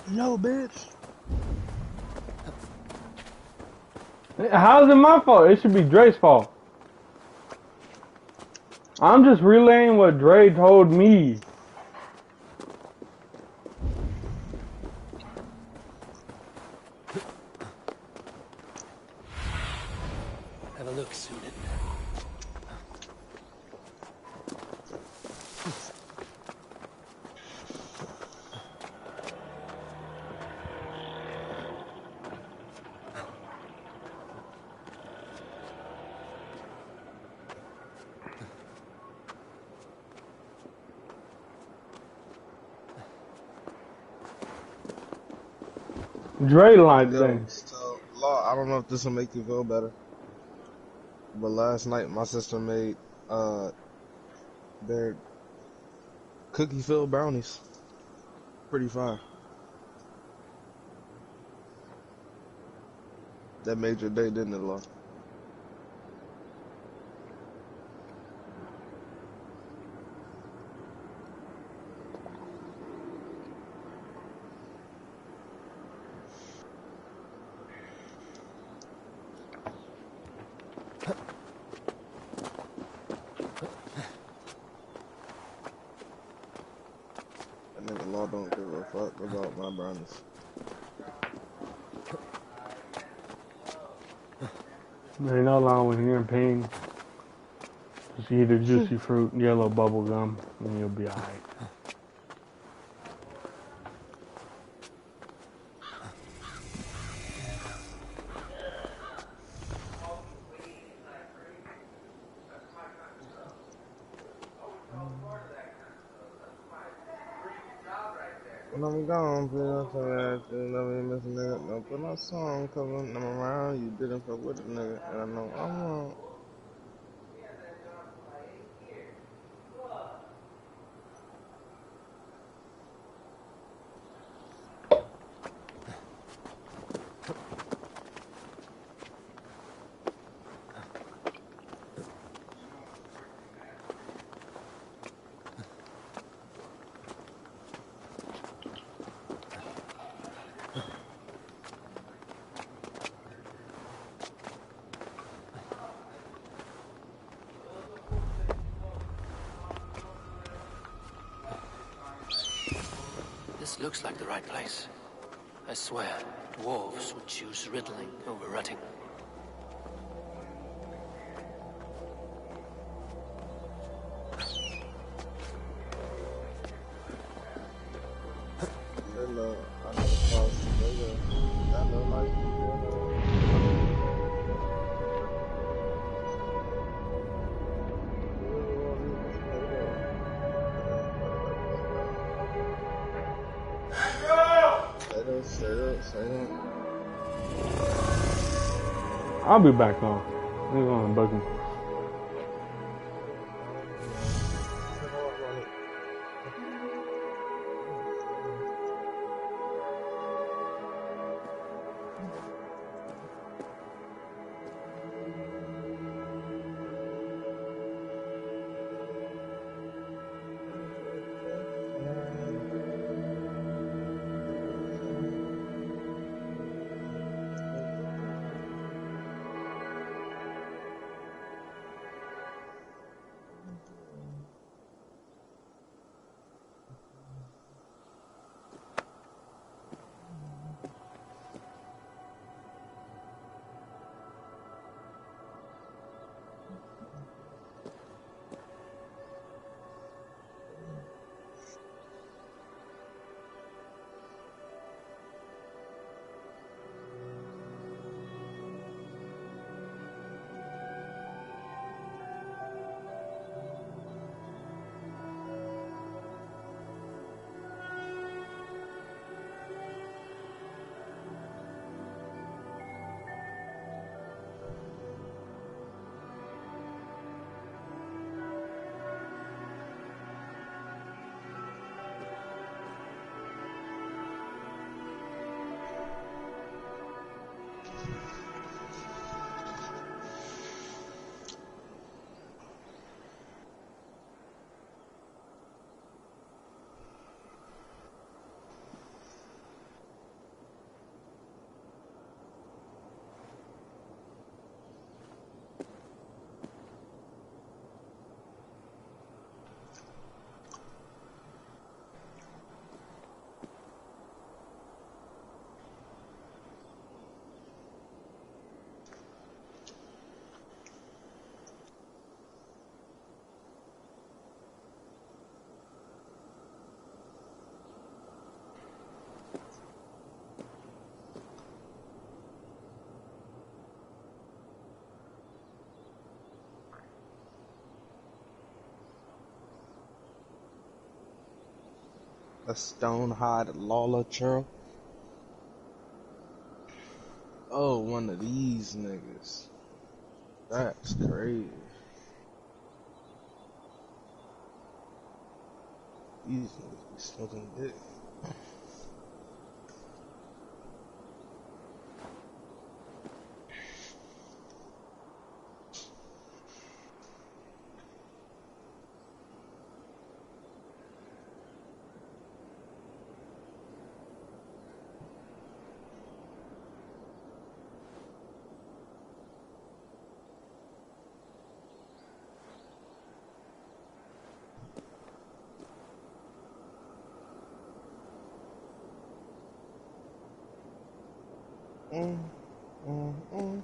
No, bitch. How's it my fault? It should be Dre's fault. I'm just relaying what Dre told me. Have a look, Suited. Dre like Yo, things. so, Law, I don't know if this will make you feel better, but last night my sister made, their cookie-filled brownies. Pretty fire. That made your day, didn't it, Law? That nigga Law don't give a fuck about my brownies. Ain't no wrong with hearing pain. Just eat a juicy fruit, yellow bubble gum, and you'll be alright. When I'm gone, please don't say that you never miss a nigga. Don't put no song coming, I'm around. You didn't fuck with a nigga, and I know I'm wrong. This looks like the right place. I swear, dwarves would choose riddling over rutting. Hello, I know the cross, nigga. I know like say that. I'll be back on. We're going to book him. A stone-hide Lawler churl. Oh, one of these niggas. That's crazy. These niggas be smoking dick. Mm, mm, mm.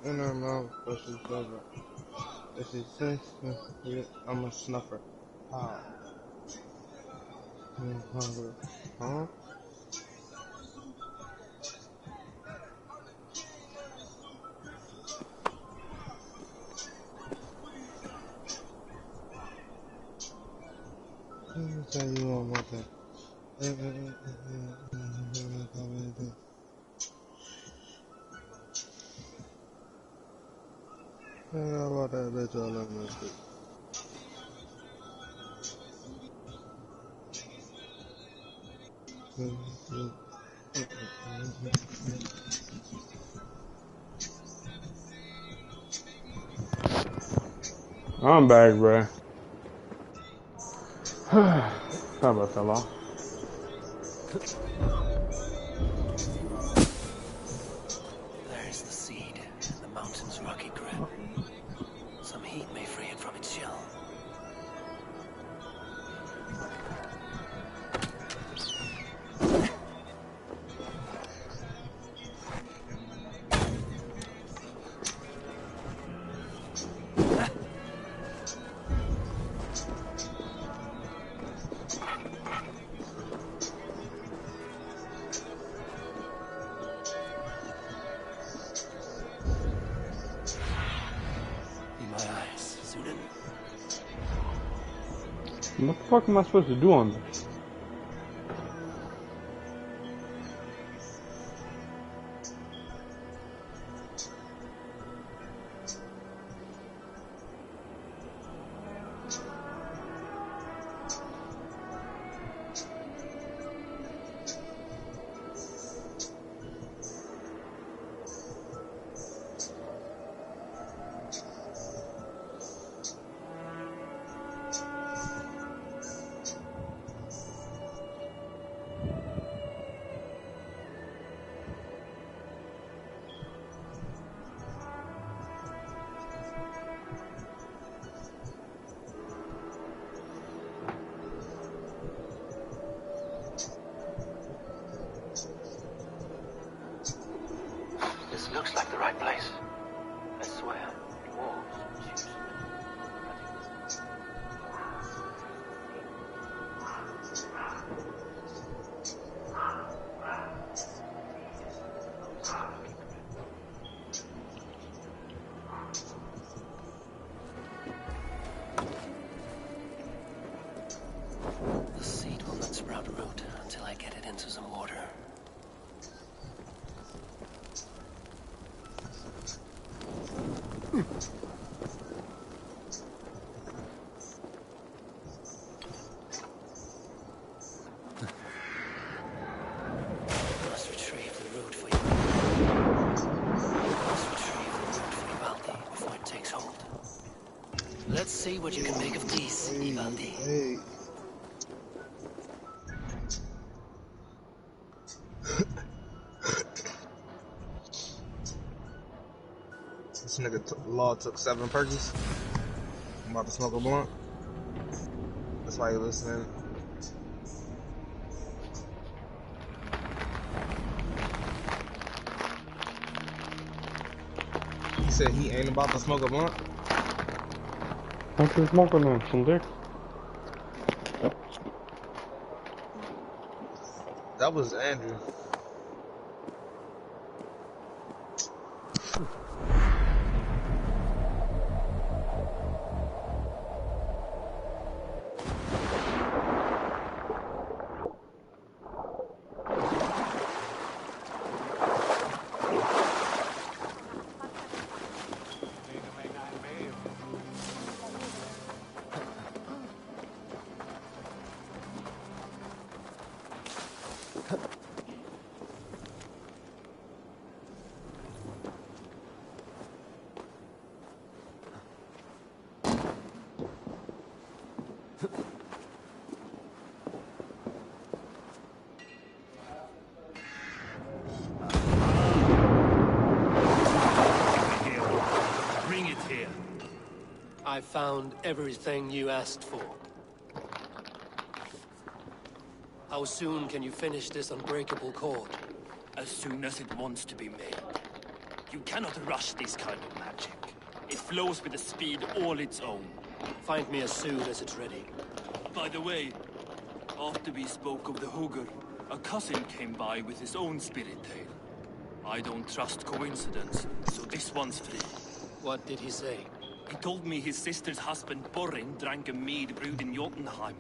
In her mouth, but she's never. If she says, yeah, I'm a snuffer. How? Huh? Let me tell you one more thing. How about that bitch all in this shit? I'm back, bro. Sorry about that, law. There's the seed in the mountain's rocky grip. Some heat may free it from its shell. In my eyes, Sudan. What the fuck am I supposed to do on this? into some water. Must retrieve the root for you. Must retrieve the root for Ivaldi before it takes hold. Let's see what you can make of these, Ivaldi. Hey. This nigga Law took 7 perkies. I'm about to smoke a blunt. That's why you listening. He said he ain't about to smoke a blunt. What you smoking on? Some dick? That was Andrew. I found everything you asked for. How soon can you finish this unbreakable cord? As soon as it wants to be made. You cannot rush this kind of magic. It flows with a speed all its own. Find me as soon as it's ready. By the way, after we spoke of the Hugger, a cousin came by with his own spirit tale. I don't trust coincidence, so this one's free. What did he say? He told me his sister's husband Borin drank a mead brewed in Jotunheim,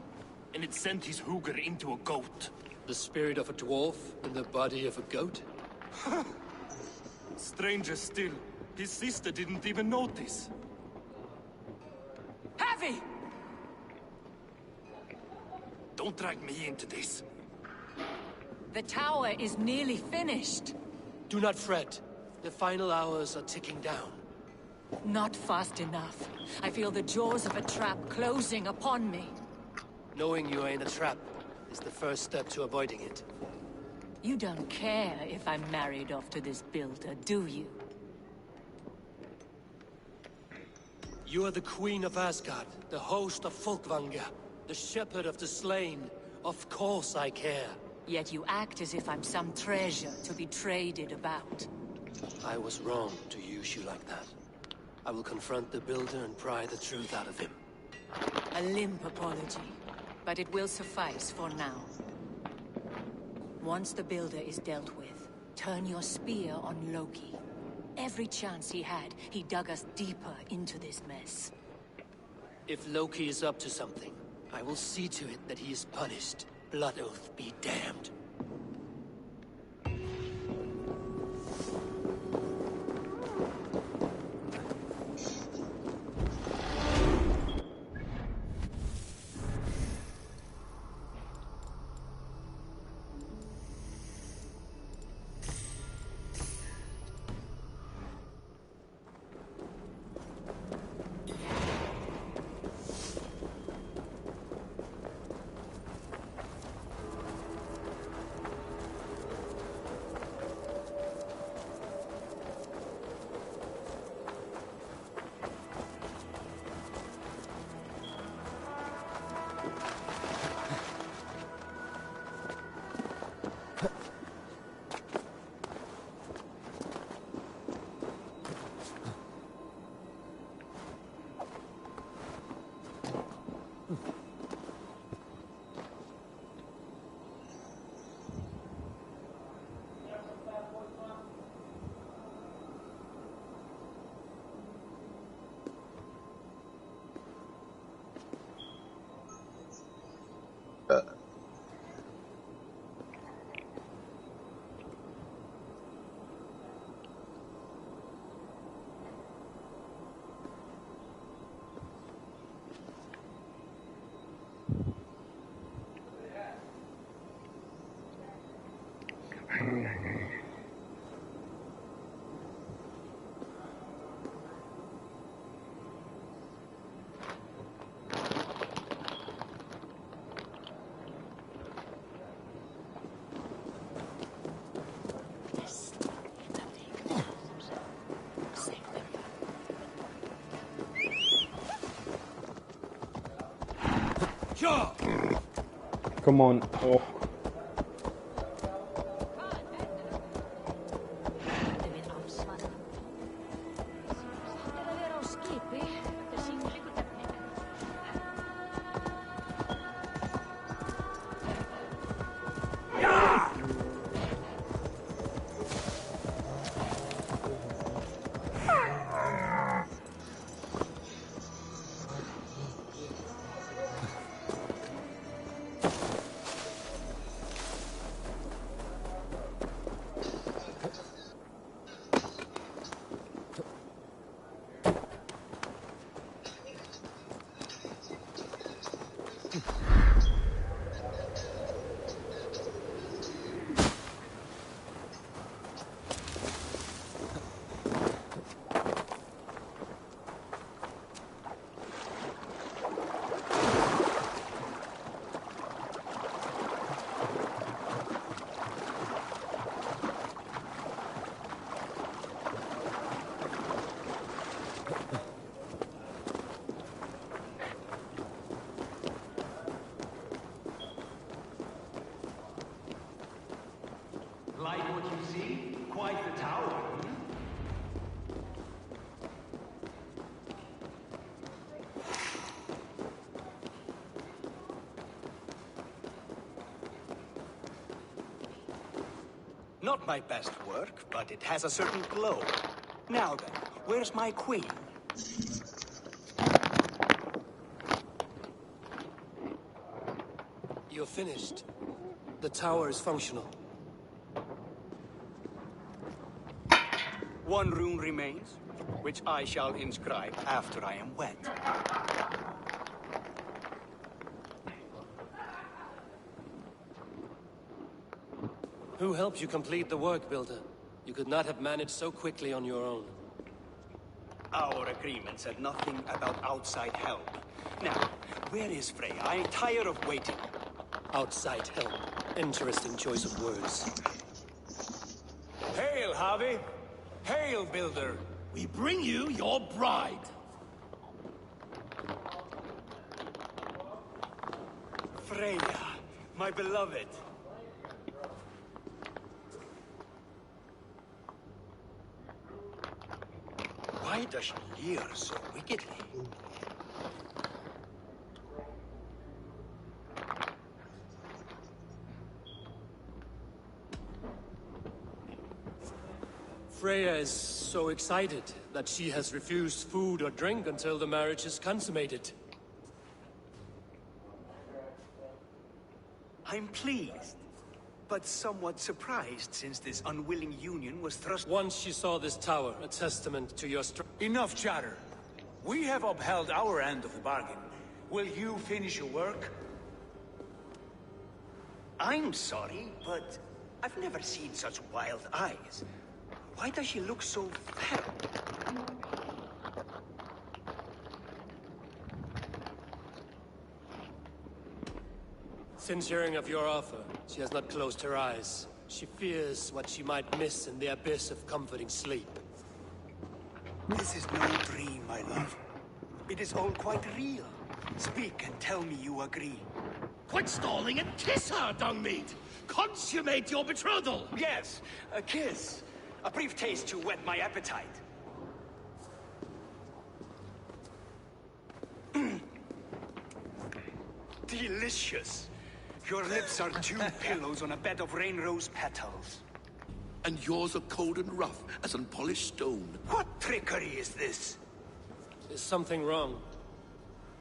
and it sent his Hugger into a goat. The spirit of a dwarf in the body of a goat? Stranger still, his sister didn't even notice. Heavy! Don't drag me into this. The tower is nearly finished. Do not fret. The final hours are ticking down. Not fast enough. I feel the jaws of a trap closing upon me. Knowing you are in a trap is the first step to avoiding it. You don't care if I'm married off to this builder, do you? You are the Queen of Asgard, the host of Folkvanga, the shepherd of the slain. Of course I care. Yet you act as if I'm some treasure to be traded about. I was wrong to use you like that. I will confront the builder and pry the truth out of him. A limp apology, but it will suffice for now. Once the builder is dealt with, turn your spear on Loki. Every chance he had, he dug us deeper into this mess. If Loki is up to something, I will see to it that he is punished. Blood Oath be damned. Come on. Oh. Like what you see? Quite the tower. Not my best work, but it has a certain glow. Now then, where's my queen? You're finished. The tower is functional. One rune remains, which I shall inscribe after I am wet. Who helped you complete the work, Builder? You could not have managed so quickly on your own. Our agreement said nothing about outside help. Now, where is Freya? I'm tired of waiting. Outside help. Interesting choice of words. Hail, Harvey! Hail, Builder! We bring you your bride! Freya, my beloved. Why does she leer so wickedly? Freya is so excited that she has refused food or drink until the marriage is consummated. I'm pleased, but somewhat surprised since this unwilling union was thrust... Once she saw this tower, a testament to your strength. Enough chatter. We have upheld our end of the bargain. Will you finish your work? I'm sorry, but I've never seen such wild eyes. Why does she look so feral? Since hearing of your offer, she has not closed her eyes. She fears what she might miss in the abyss of comforting sleep. This is no dream, my love. It is all quite real. Speak and tell me you agree. Quit stalling and kiss her, Dungmeat! Consummate your betrothal! Yes, a kiss. A brief taste to whet my appetite. Delicious. Your lips are two pillows on a bed of rain rose petals. And yours are cold and rough as unpolished stone. What trickery is this? Is something wrong?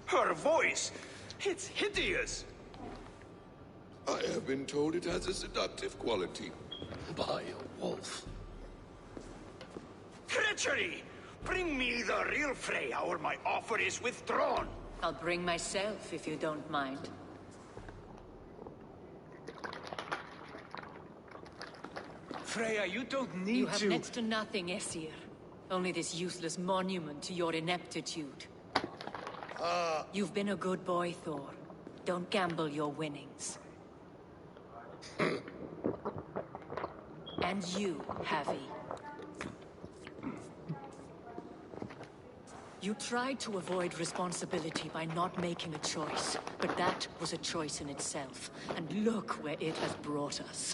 Her voice! It's hideous! I have been told it has a seductive quality. By a wolf. Treachery! Bring me the real Freya or my offer is withdrawn! I'll bring myself if you don't mind. Freya, you don't need You have to... next to nothing, Aesir. Only this useless monument to your ineptitude. You've been a good boy, Thor. Don't gamble your winnings. And you, Havi. You tried to avoid responsibility by not making a choice, but that was a choice in itself. And look where it has brought us.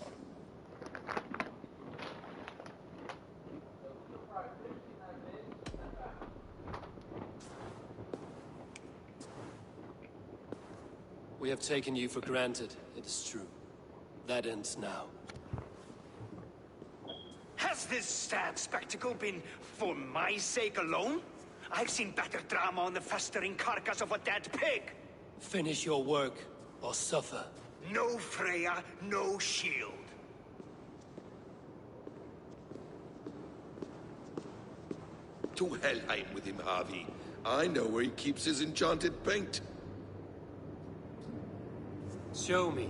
We have taken you for granted, it is true. That ends now. Has this sad spectacle been for my sake alone? I've seen better drama on the festering carcass of a dead pig. Finish your work, or suffer. No Freya, no shield. To Helheim with him, Harvey. I know where he keeps his enchanted paint. Show me.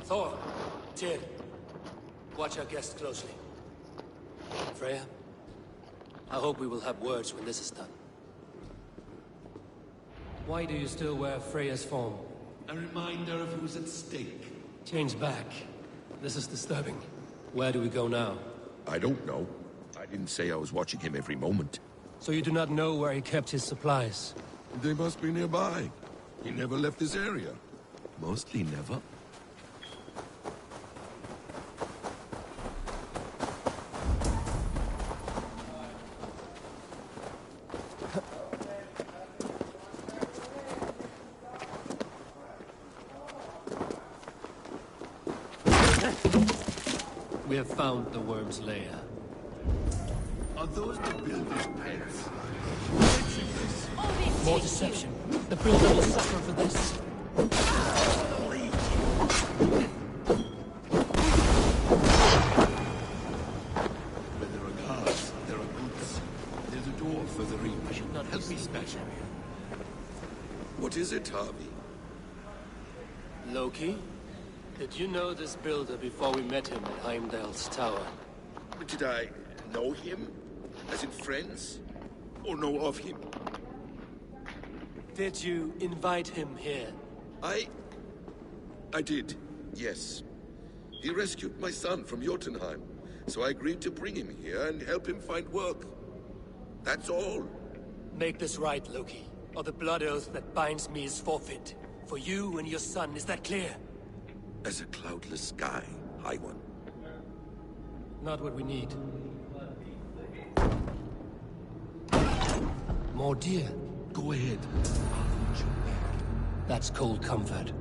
Thor, Tyr, watch our guest closely. Freya, I hope we will have words when this is done. Why do you still wear Freya's form? A reminder of who's at stake. Change back. This is disturbing. Where do we go now? I don't know. I didn't say I was watching him every moment. So you do not know where he kept his supplies? They must be nearby. He never left this area. Mostly never. We have found the worm's lair. Are those the builder's pets? More deception. The builder will suffer for this. Where there are guards, there are goods. There's a door further in. I should not Help me smash it. What is it, Harvey? Loki? Did you know this builder before we met him at Heimdall's tower? Did I know him? As in friends? Or know of him? Did you invite him here? I did, yes. He rescued my son from Jotunheim, so I agreed to bring him here and help him find work. That's all. Make this right, Loki, or the blood oath that binds me is forfeit. For you and your son, is that clear? As a cloudless sky, High One. Not what we need. More deer. Go ahead. That's cold comfort.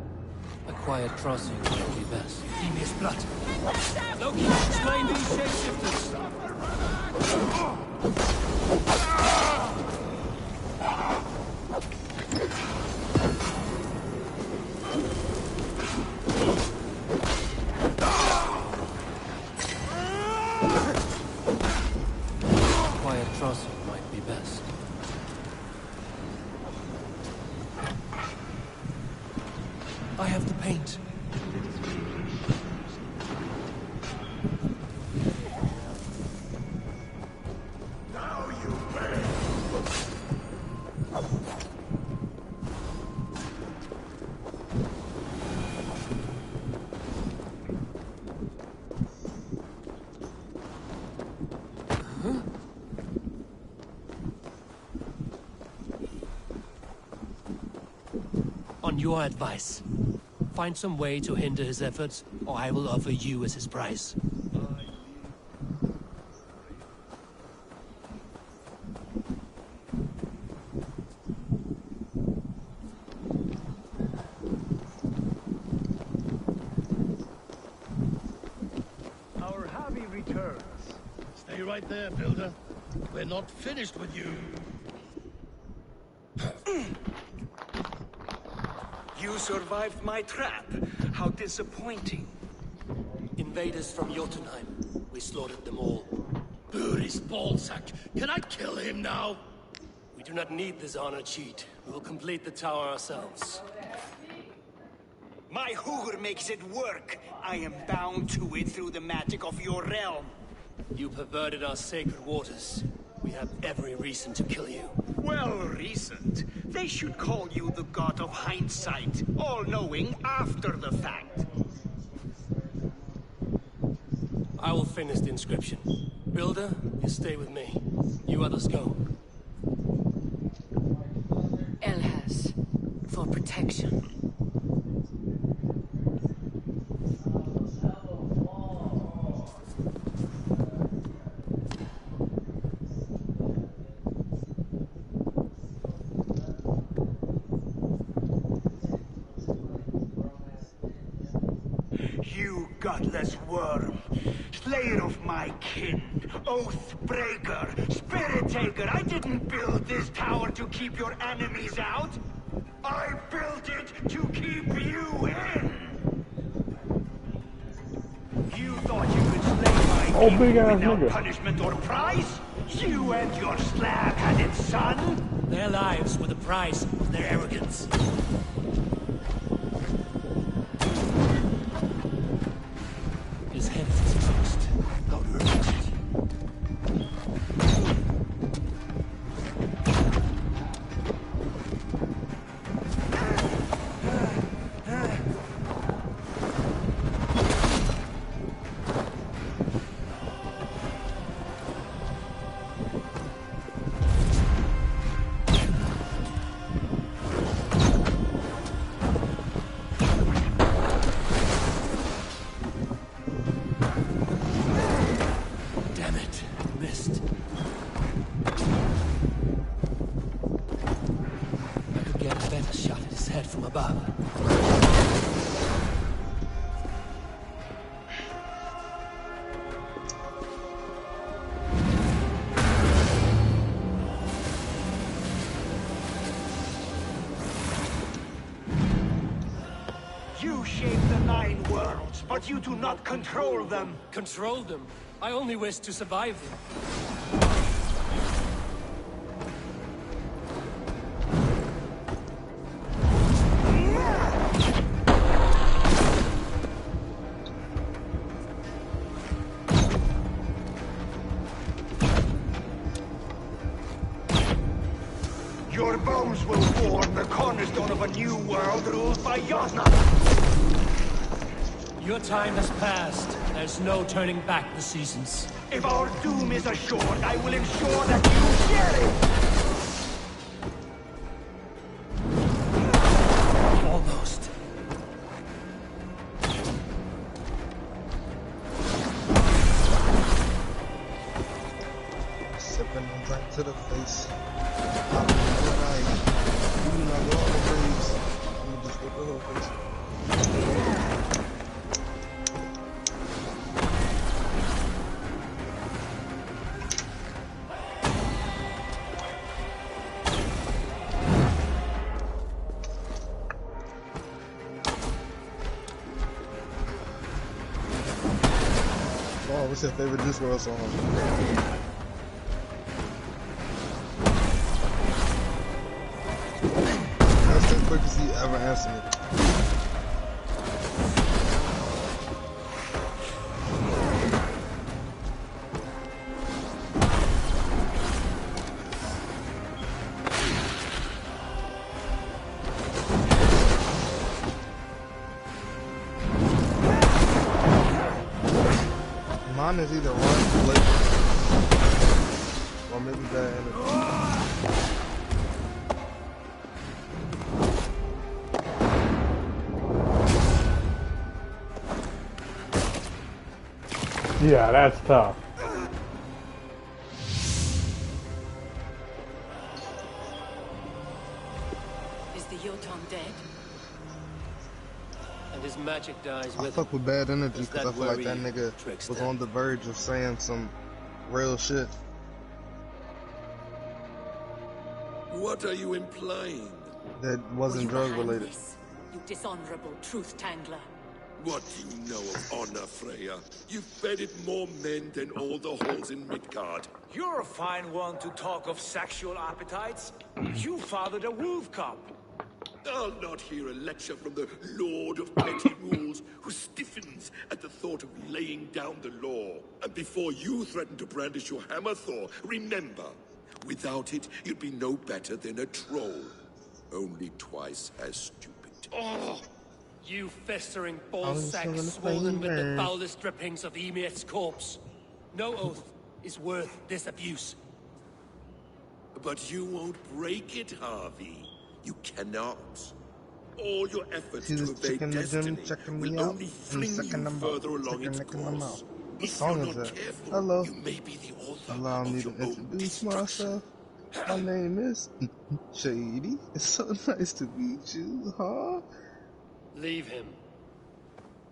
A quiet crossing might be best. Give me his blood. Loki, slay these shapeshifters. Quiet crossing might be best. I have the paint. Now you pay. On your advice, find some way to hinder his efforts, or I will offer you as his price. Our Harvey returns. Stay right there, Builder. We're not finished with you. You survived my trap. How disappointing. Invaders from Jotunheim. We slaughtered them all. Buri's ballsack. Can I kill him now? We do not need this honor cheat. We will complete the tower ourselves. My Hugr makes it work. I am bound to it through the magic of your realm. You perverted our sacred waters. We have every reason to kill you. Well reasoned. They should call you the god of hindsight, all-knowing after the fact. I will finish the inscription. Builder, you stay with me. You others go. Elhas, for protection. You godless worm, slayer of my kin, oath breaker, spirit taker. I didn't build this tower to keep your enemies out. I built it to keep you in. You thought you could slay my Oh, big people ass without nigga. punishment or prize? You and your slab-headed son? Their lives were the price of their arrogance. His head is exposed. How do you reach it? Damn it. Missed. I could get a better shot at his head from above. You shape the 9 worlds, but you do not control them. Control them. I only wish to survive them. Your bones will form the cornerstone of a new world ruled by Yasna. Your time has passed. There's no turning back the seasons. If our doom is assured, I will ensure that you share it. Almost. Sipping them right to the face. I'm you not go all the ways. I'm gonna just rip the whole face. Oh, what's your favorite Juice WRLD song? That's the quickest he ever answered me. Mine is either run, flip, or maybe bad energy. Yeah, that's tough. Is the Jotun dead? And his magic dies I with fuck him. with bad energy Does because I that feel like that worry nigga you, was trickster? on the verge of saying some real shit. What are you implying? That wasn't Will you drug behind related. this, you dishonorable truth tangler. What do you know of honor, Freya? You've bedded more men than all the halls in Midgard. You're a fine one to talk of sexual appetites. You fathered a wolf cub. I'll not hear a lecture from the Lord of Petty Rules, who stiffens at the thought of laying down the law. And before you threaten to brandish your hammer, Thor, remember, without it, you'd be no better than a troll. Only twice as stupid. Oh, You festering I ball was sack some of the swollen with the flavors. foulest drippings of Emiet's corpse. No oath is worth this abuse. But you won't break it, Harvey. You cannot. All your efforts See to this chick evade in the gym destiny checking me will out only and fling sucking you them out, further along sticking its neck in my mouth. course. What If you're song is not that? careful, Hello. you may be the author Allow me of to your own introduce destruction. myself. My name is Shady. It's so nice to meet you, huh? Leave him.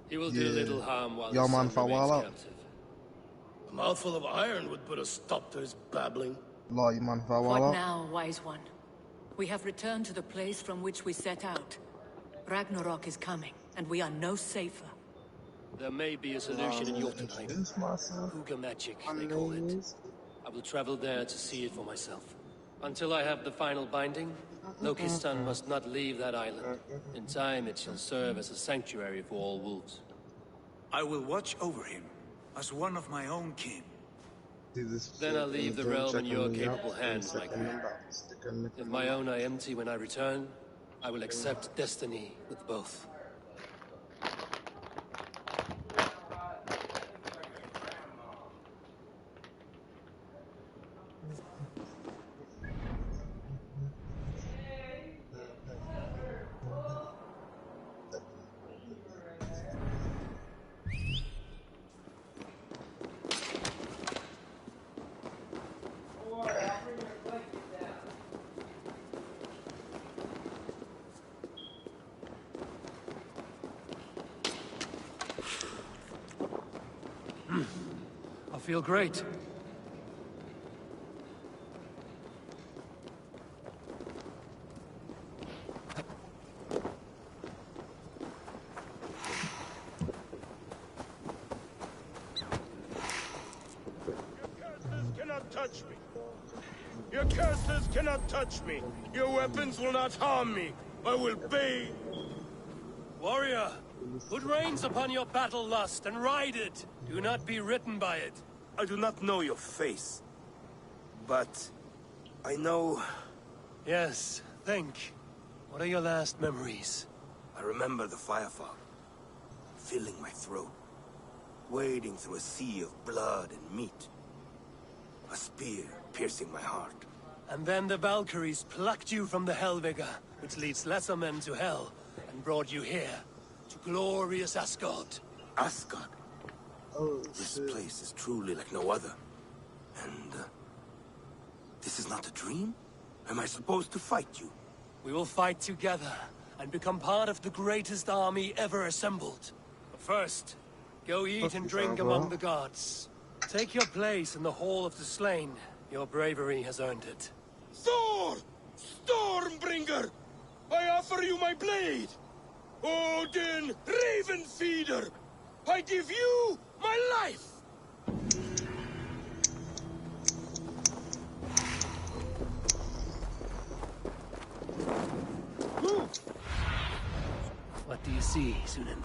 He will do Yeah. little harm while Y'all his mind son if I remains wall out? captive. A mouthful of iron would put a stop to his babbling. Law, you mind if I wall What out? now, wise one? We have returned to the place from which we set out. Ragnarok is coming, and we are no safer. There may be a solution in Jotunheim. Introduce myself. Hooga magic, My they call name it. is... I will travel there to see it for myself. Until I have the final binding, Loki's son must not leave that island. In time, it shall serve as a sanctuary for all wolves. I will watch over him as one of my own kin. See this Then chick I'll leave the gym realm in checking your me out capable and hands, my sucking queen. them out, sticking neck If in my mouth. own are empty when I return, I will accept destiny with both. I feel great. Cannot touch me. Your curses cannot touch me. Your weapons will not harm me. I will bathe. Warrior, put reins upon your battle lust and ride it. Do not be ridden by it. I do not know your face, but I know... Yes, think. What are your last memories? I remember the fire fog, filling my throat, wading through a sea of blood and meat. A spear piercing my heart. And then the Valkyries plucked you from the Helvega, which leads lesser men to hell, and brought you here, to glorious Asgard. Asgard. Oh, This shit. place is truly like no other. And, this is not a dream? Am I supposed to fight you? We will fight together, and become part of the greatest army ever assembled. But first, go eat and drink among the gods. Take your place in the Hall of the Slain. Your bravery has earned it. Thor! Stormbringer! I offer you my blade! Odin, Raven Feeder! I give you my life! What do you see, Sunan?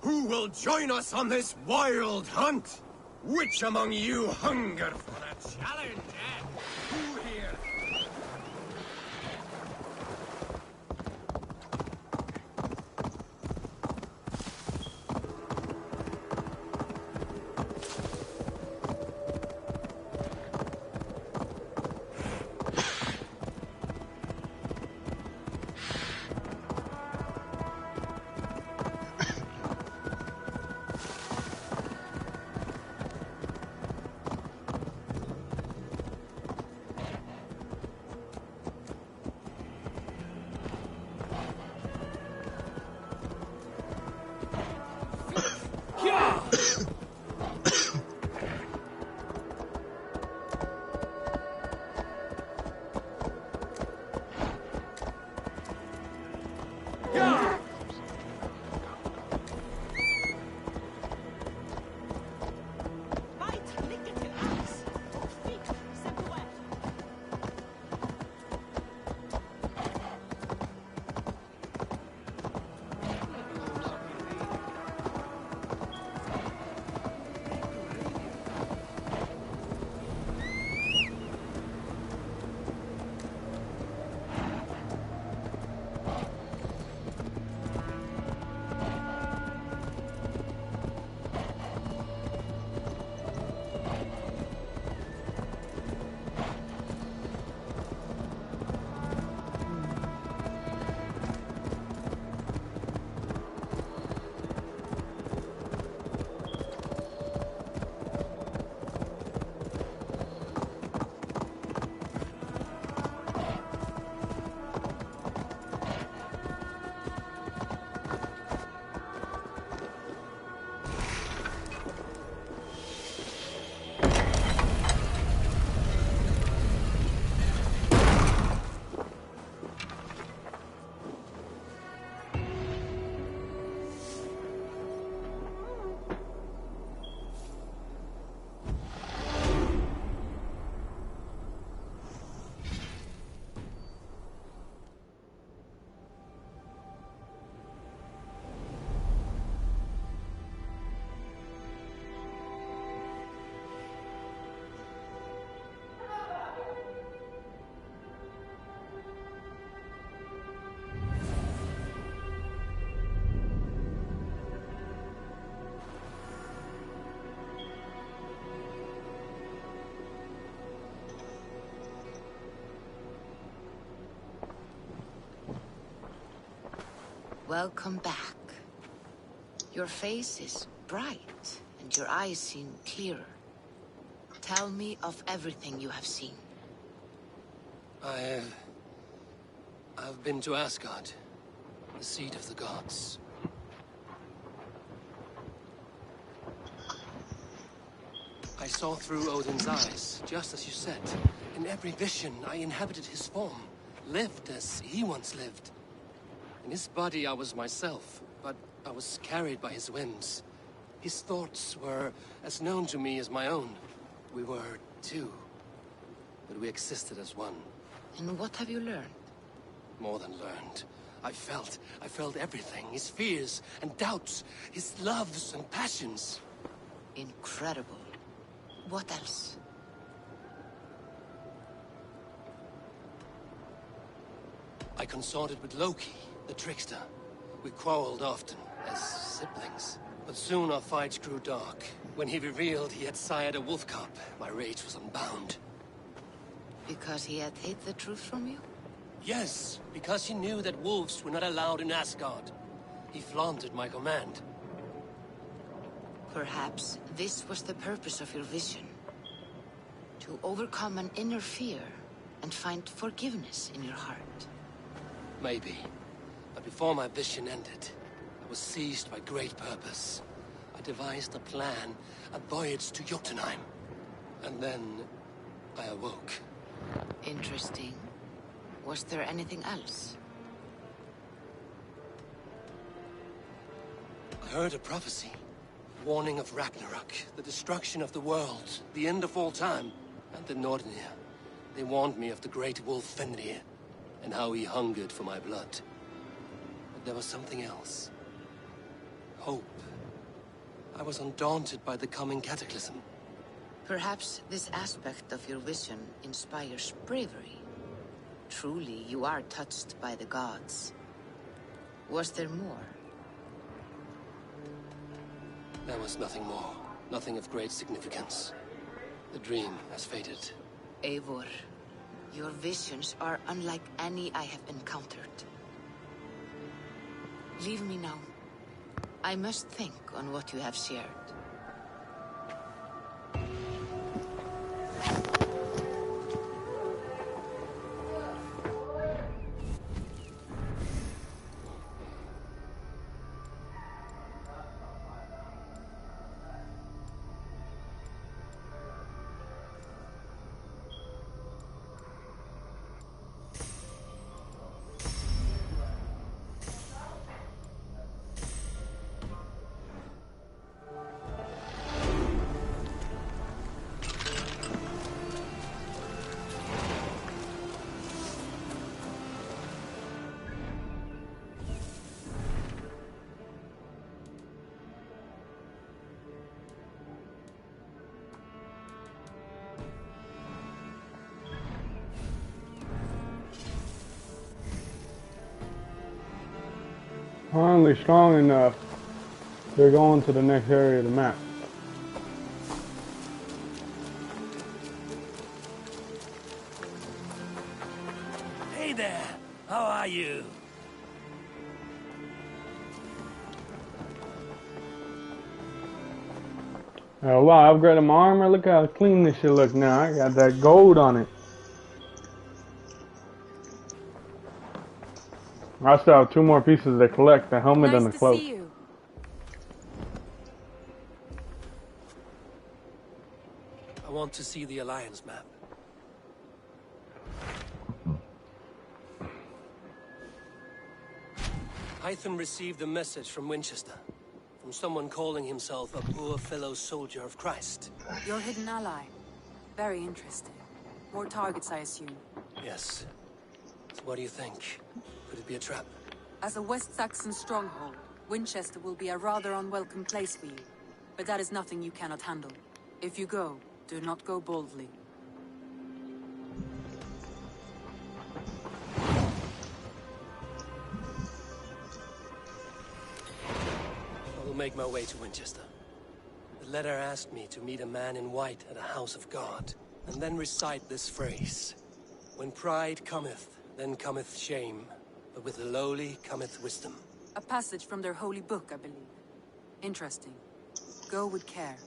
Who will join us on this wild hunt? Which among you hunger for a challenge, eh? Who here? Welcome back. Your face is bright, and your eyes seem clearer. Tell me of everything you have seen. I've been to Asgard, the seat of the gods. I saw through Odin's eyes, just as you said. In every vision, I inhabited his form, lived as he once lived. In his body, I was myself, but I was carried by his whims. His thoughts were as known to me as my own. We were two, but we existed as one. And what have you learned? More than learned. I felt everything. His fears and doubts, his loves and passions. Incredible. What else? I consorted with Loki, the trickster. We quarreled often, as siblings. But soon our fights grew dark. When he revealed he had sired a wolf cub, my rage was unbound. Because he had hid the truth from you? Yes, because he knew that wolves were not allowed in Asgard. He flaunted my command. Perhaps this was the purpose of your vision. To overcome an inner fear and find forgiveness in your heart. Maybe. But before my vision ended, I was seized by great purpose. I devised a plan, a voyage to Jotunheim. And then I awoke. Interesting. Was there anything else? I heard a prophecy. Warning of Ragnarok, the destruction of the world, the end of all time. And the Nordenir. They warned me of the great wolf Fenrir, and how he hungered for my blood. But there was something else. Hope. I was undaunted by the coming cataclysm. Perhaps this aspect of your vision inspires bravery. Truly, you are touched by the gods. Was there more? There was nothing more. Nothing of great significance. The dream has faded. Eivor, your visions are unlike any I have encountered. Leave me now. I must think on what you have shared. Finally strong enough. They're going to the next area of the map. Hey there, how are you? Oh wow, I upgraded my armor. Look how clean this shit look now. I got that gold on it. I still have 2 more pieces to collect, the helmet and the cloak. Nice to see you. I want to see the Alliance map. Hytham received a message from Winchester. From someone calling himself a poor fellow soldier of Christ. Your hidden ally. Very interesting. More targets, I assume. Yes. So what do you think? Could it be a trap? As a West Saxon stronghold, Winchester will be a rather unwelcome place for you. But that is nothing you cannot handle. If you go, do not go boldly. I will make my way to Winchester. The letter asked me to meet a man in white at a house of God, and then recite this phrase. When pride cometh, then cometh shame, but with the lowly cometh wisdom. A passage from their holy book, I believe. Interesting. Go with care.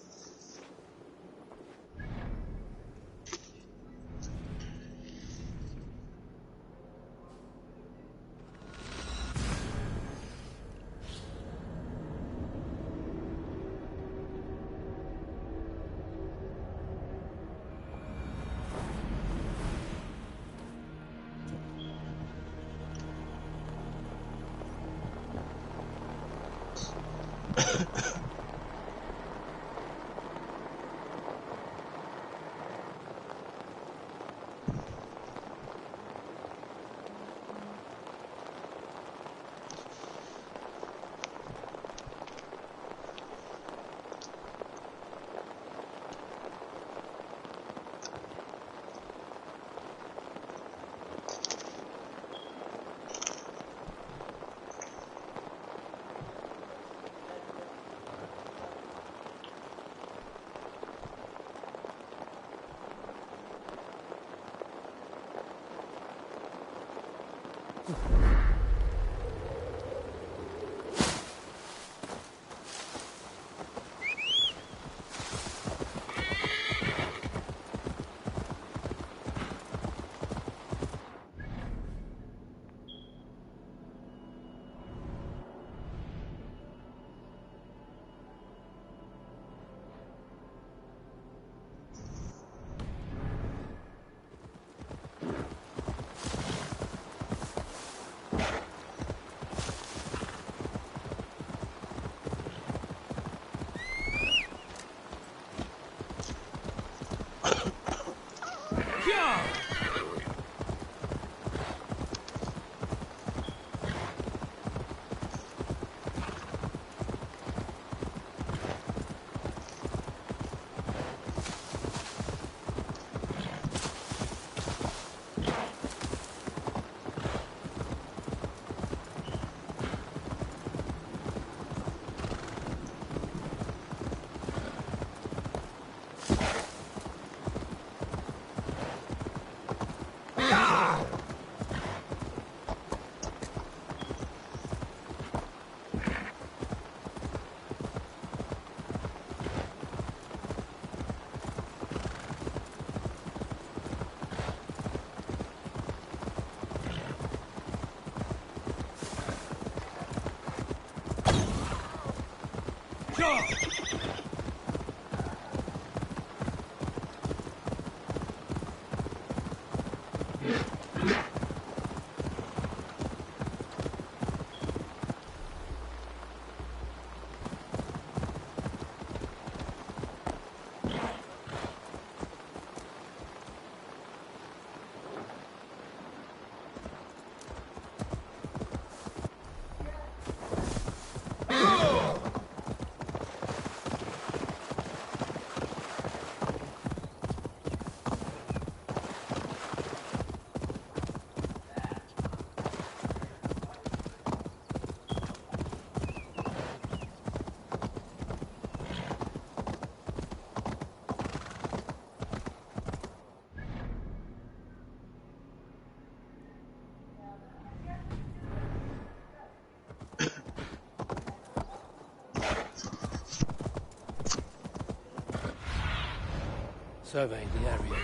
Survey the area.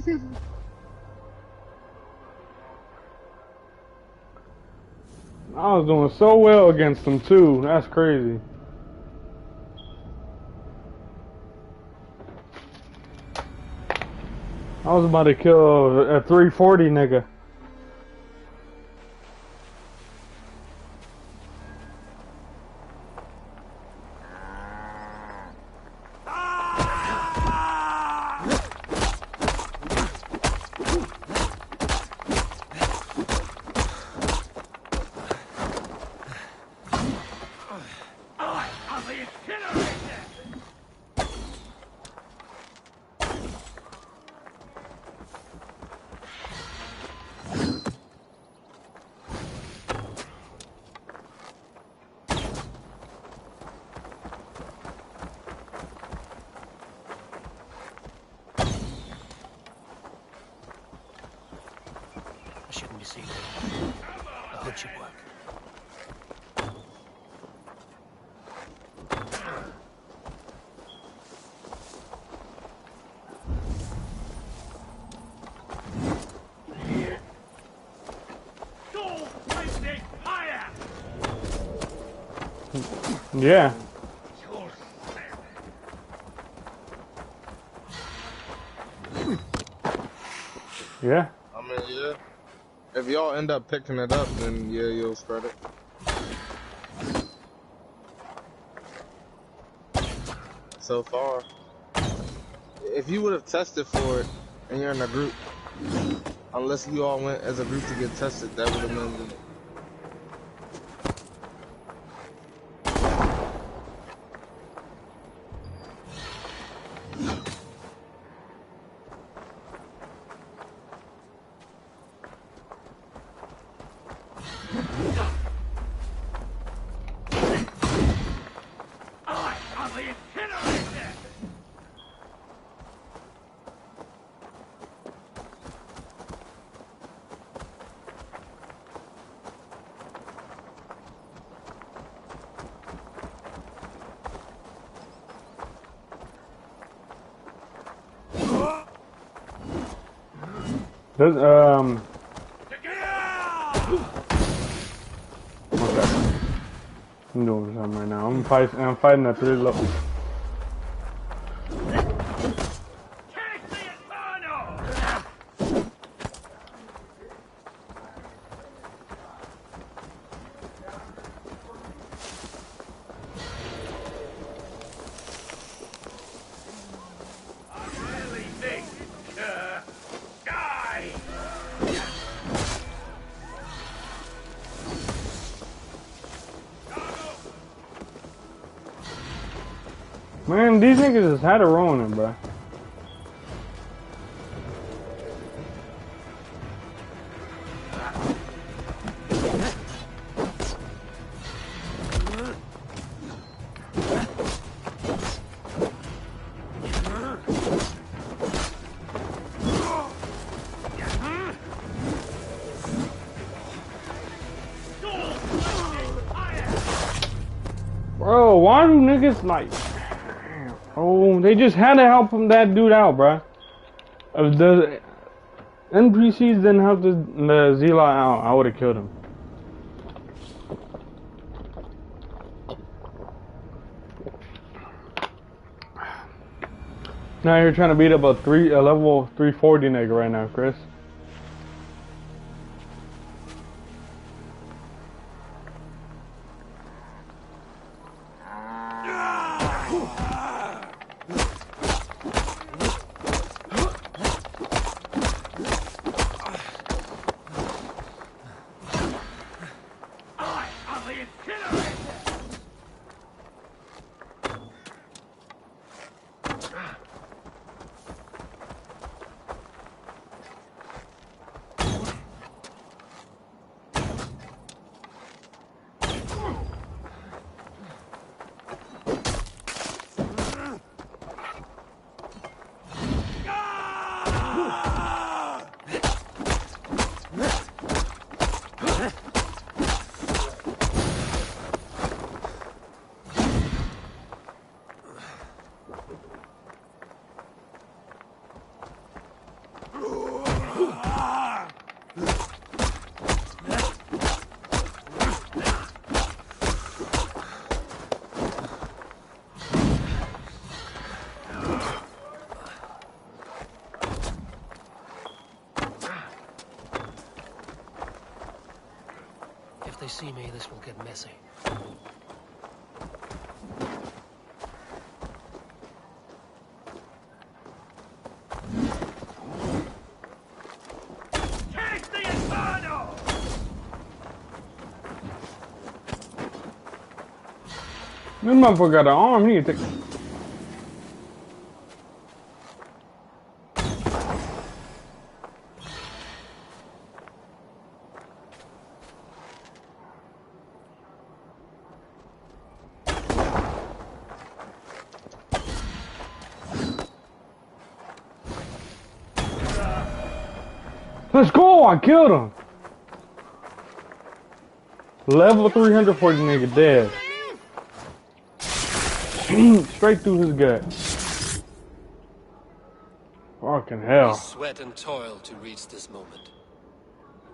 I was doing so well against them too. That's crazy. I was about to kill a 340 nigga. Shouldn't be seen. The hood should work. Yeah. Yeah. I mean, yeah. If y'all end up picking it up, then yeah, you'll spread it. So far, if you would have tested for it and you're in a group, unless you all went as a group to get tested, that would have been. There's, okay. I'm doing something right now. I'm fighting at 3 levels. Man, these niggas just had a Ronin, bro. Bro, why do niggas like... Oh, they just had to help him, that dude out, bruh. If the NPCs didn't help the Zealot out, I would have killed him. Now you're trying to beat up a level 340 nigga right now, Chris. If they see me, this will get messy. Take the Inferno! This motherfucker got an arm. He need to take. Let's go! I killed him! Level 340 nigga dead. Straight through his gut. Fucking We hell. sweat and toil to reach this moment.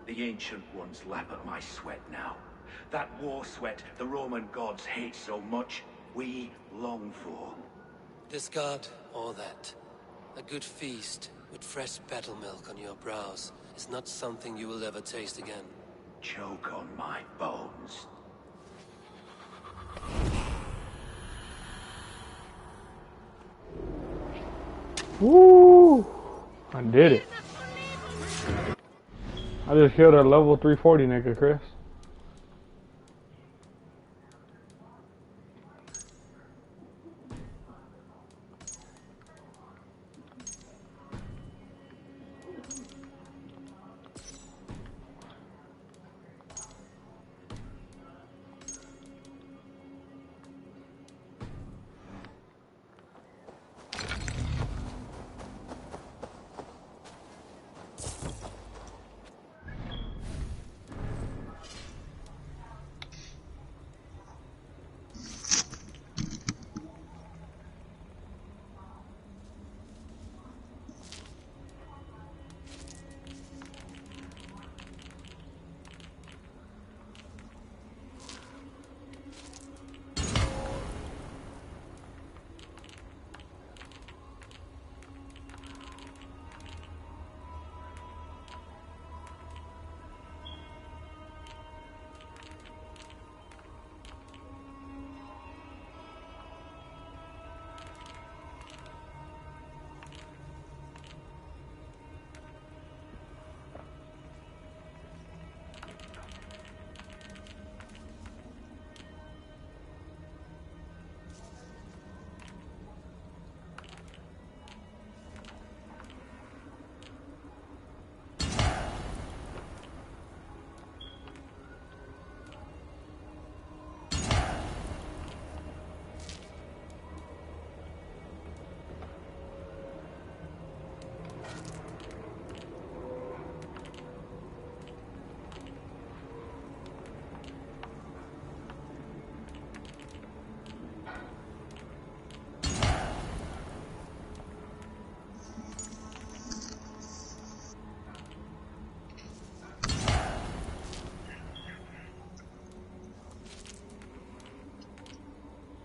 The Ancient Ones lap at my sweat now. That war sweat the Roman gods hate so much, we long for. This god, or that. A good feast with fresh battle milk on your brows is not something you will ever taste again. Choke on my bones. Woo! I did it. I just killed a level 340 nigga, Chris.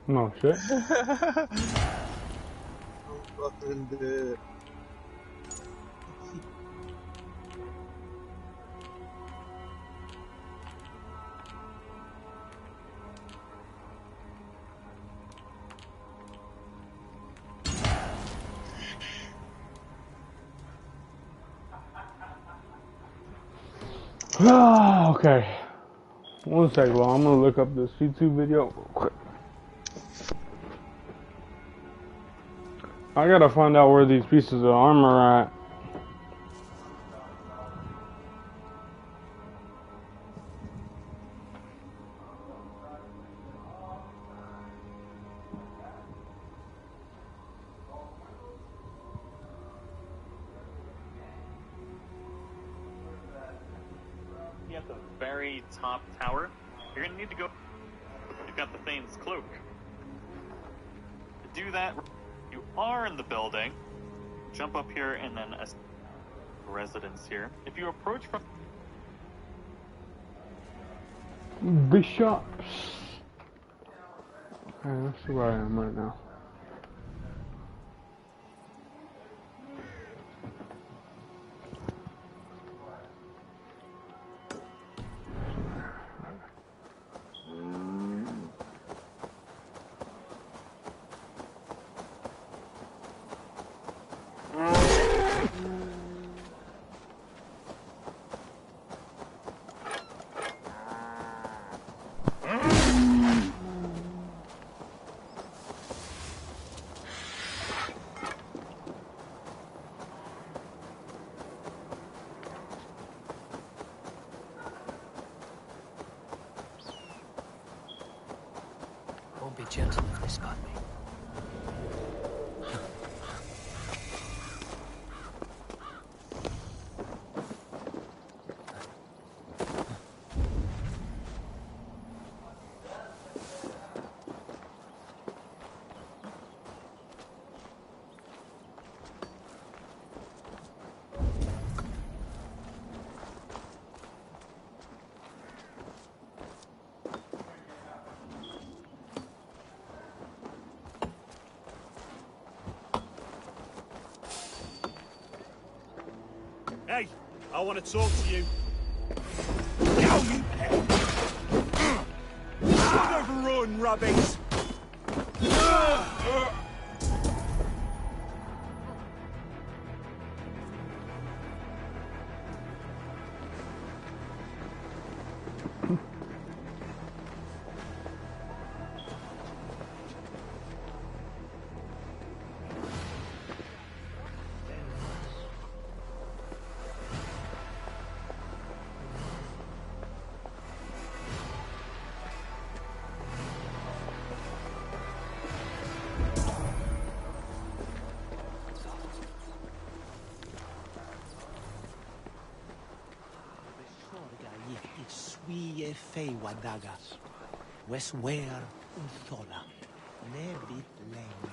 No shit. I'm fucking dead. Okay. One sec, well, I'm gonna look up this YouTube video real quick. I gotta find out where these pieces of armor are at. At the very top tower, you're gonna need to go. You've got the Thane's cloak. To do that, you are in the building. Jump up here and then residence here. If you approach from... Bishops. Okay, let's see where I am right now. Won't be gentle if they spot me. Hey, I want to talk to you. Go, you pet! Overrun, rubbies! Swie fei wadagas. Weswer uthola. Nebit leng.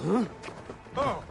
Huh? Oh!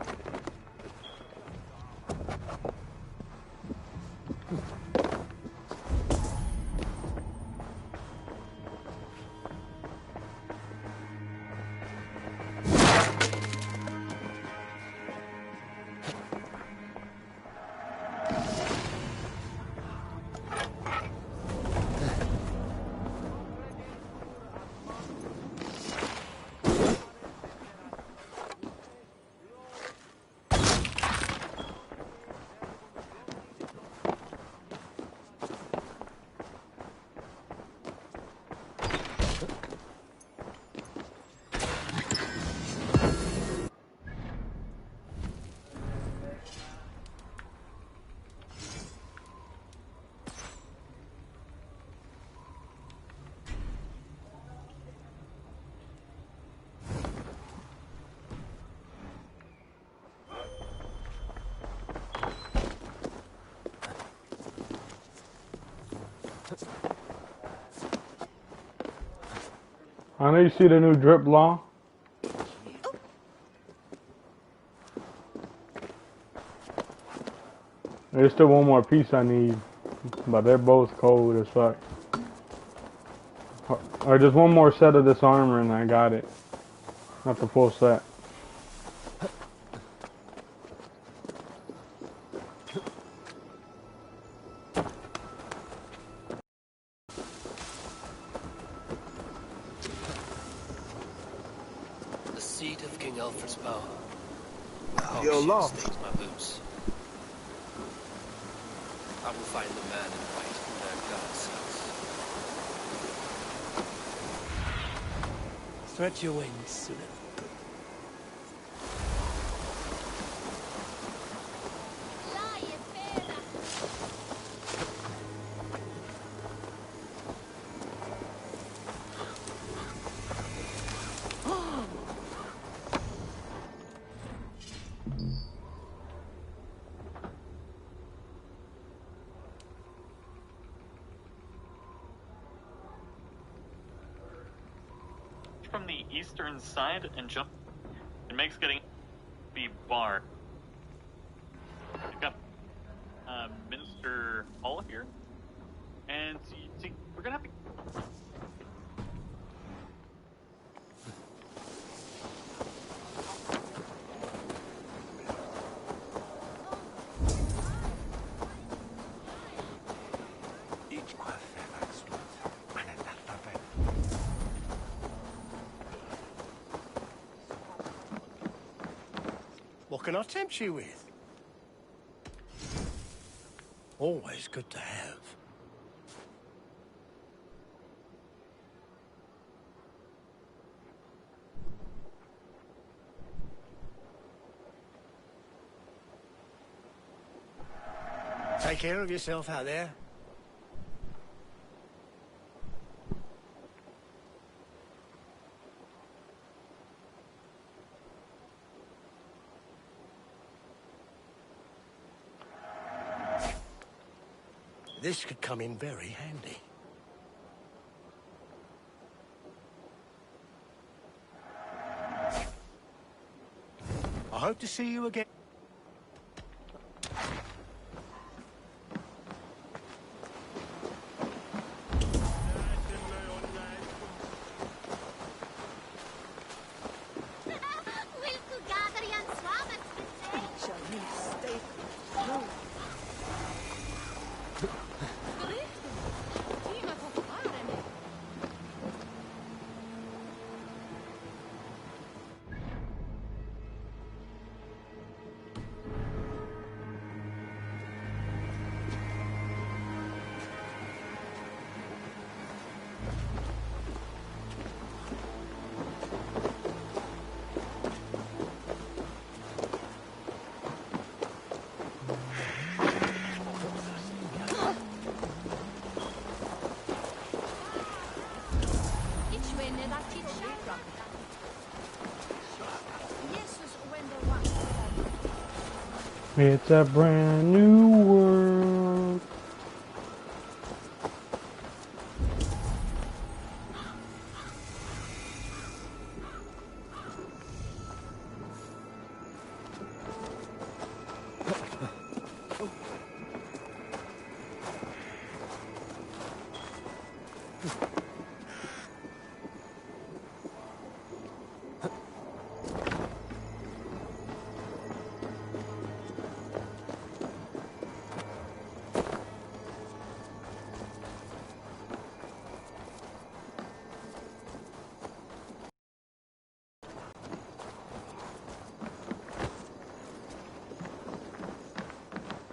I know you see the new drip law. There's still one more piece I need, but they're both cold as fuck. Or just one more set of this armor and I got it. Not the full set. The seat of King Alfred's power. Yo, Law. Stains my boots. I will find the man in white where God sits. Stretch your wings, Sudan. From the eastern side and jump. It makes getting the bar. We've got Minster Hall here, and see, we're gonna have to. What can I tempt you with? Always good to have. Take care of yourself out there. This could come in very handy. I hope to see you again. It's a brand new world.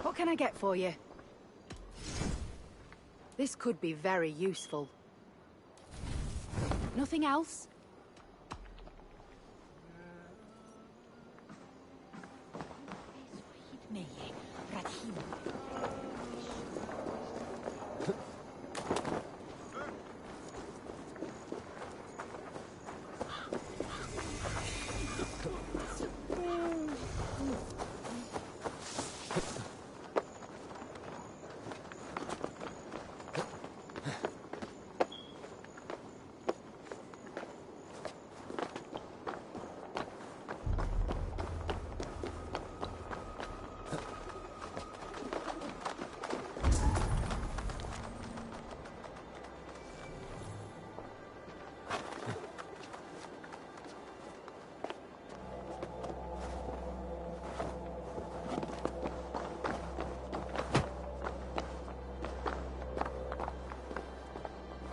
What can I get for you? This could be very useful. Nothing else?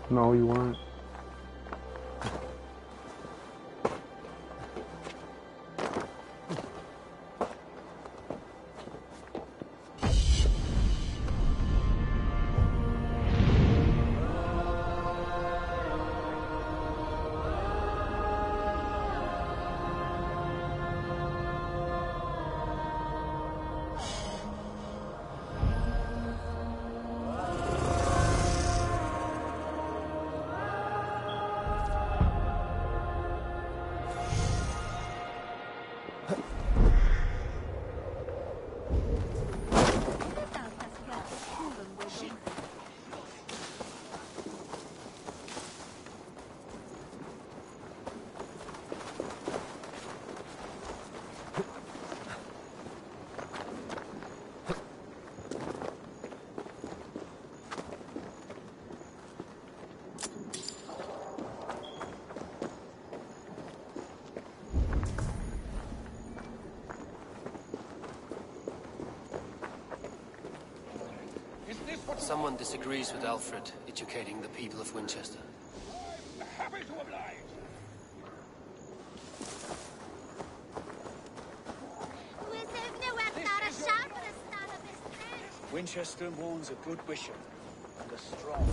No, you weren't. Someone disagrees with Alfred educating the people of Winchester. Happy to oblige. Winchester mourns a good bishop and a strong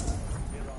virile.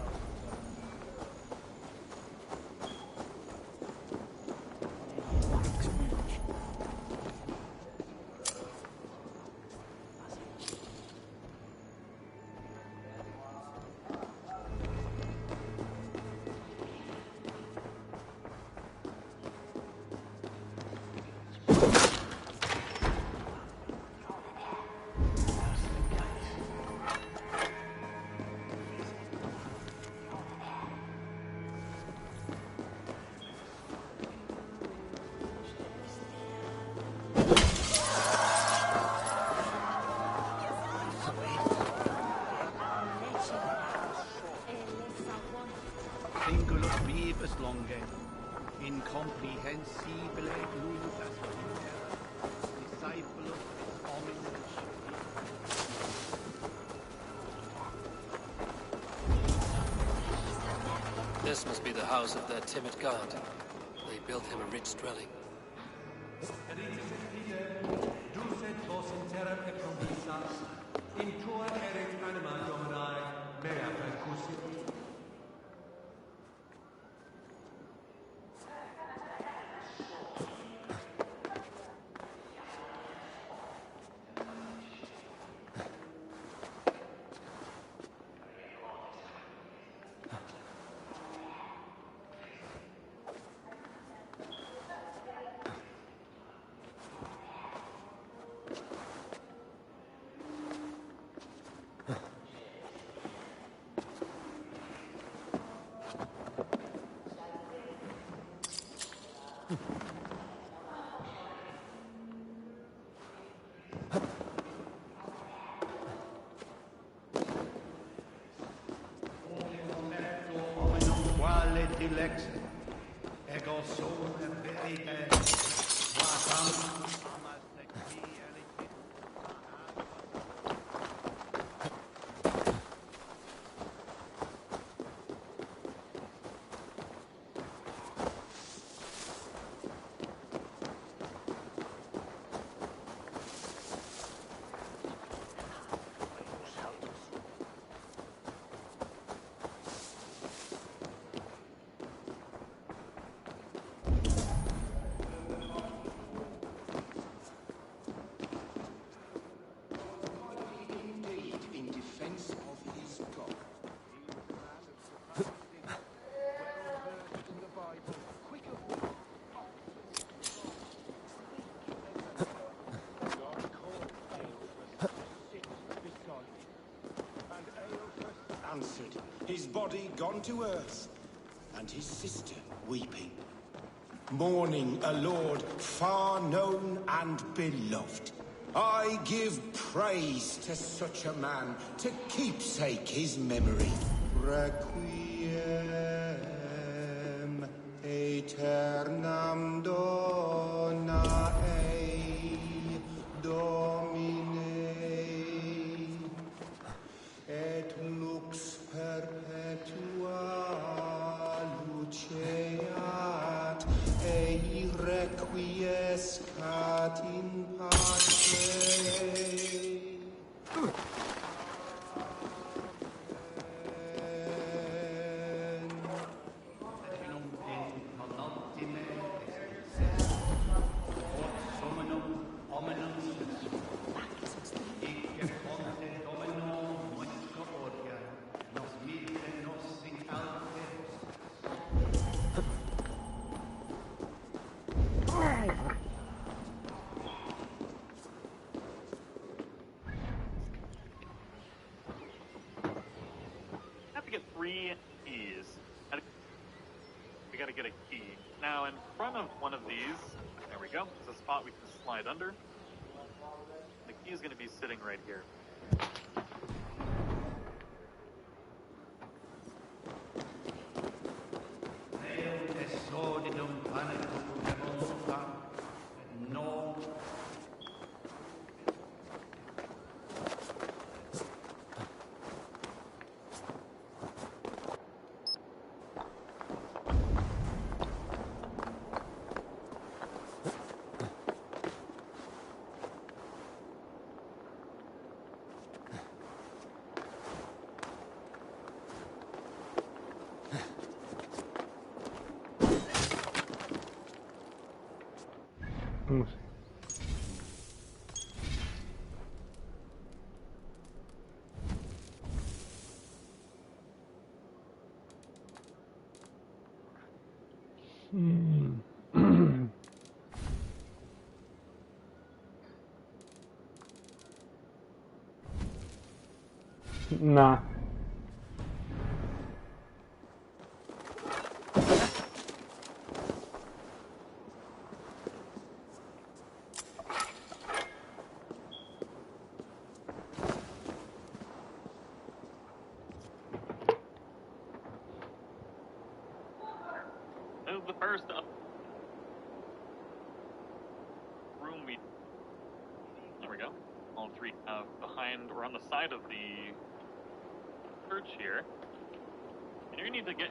Singulus vivus longe, incomprehensibile nudas discipulus hominus. This must be the house of that timid god. They built him a rich dwelling. Quale dilex, ego sum verite, quatam amas equi elicit. In defense of his God. Answered, his body gone to earth, and his sister weeping. Mourning a lord far known and beloved. I give praise to such a man, to keepsake his memory. Requiem aeternam dona ei, Domine, et lux perpetua in pace. Retinum in penultime excelsis, quod summum hominum icke ponte domino moisca orga, nos mite nos incalpe I have to get 3 keys. We gotta get a key. Now, in front of one of these, there we go, there's a spot we can slide under. The key is gonna be sitting right here. sordidum panicum revolta, et non Let me see. Nah. This is the first room we... There we go. All 3 behind, or on the side of the church here. And you need to get...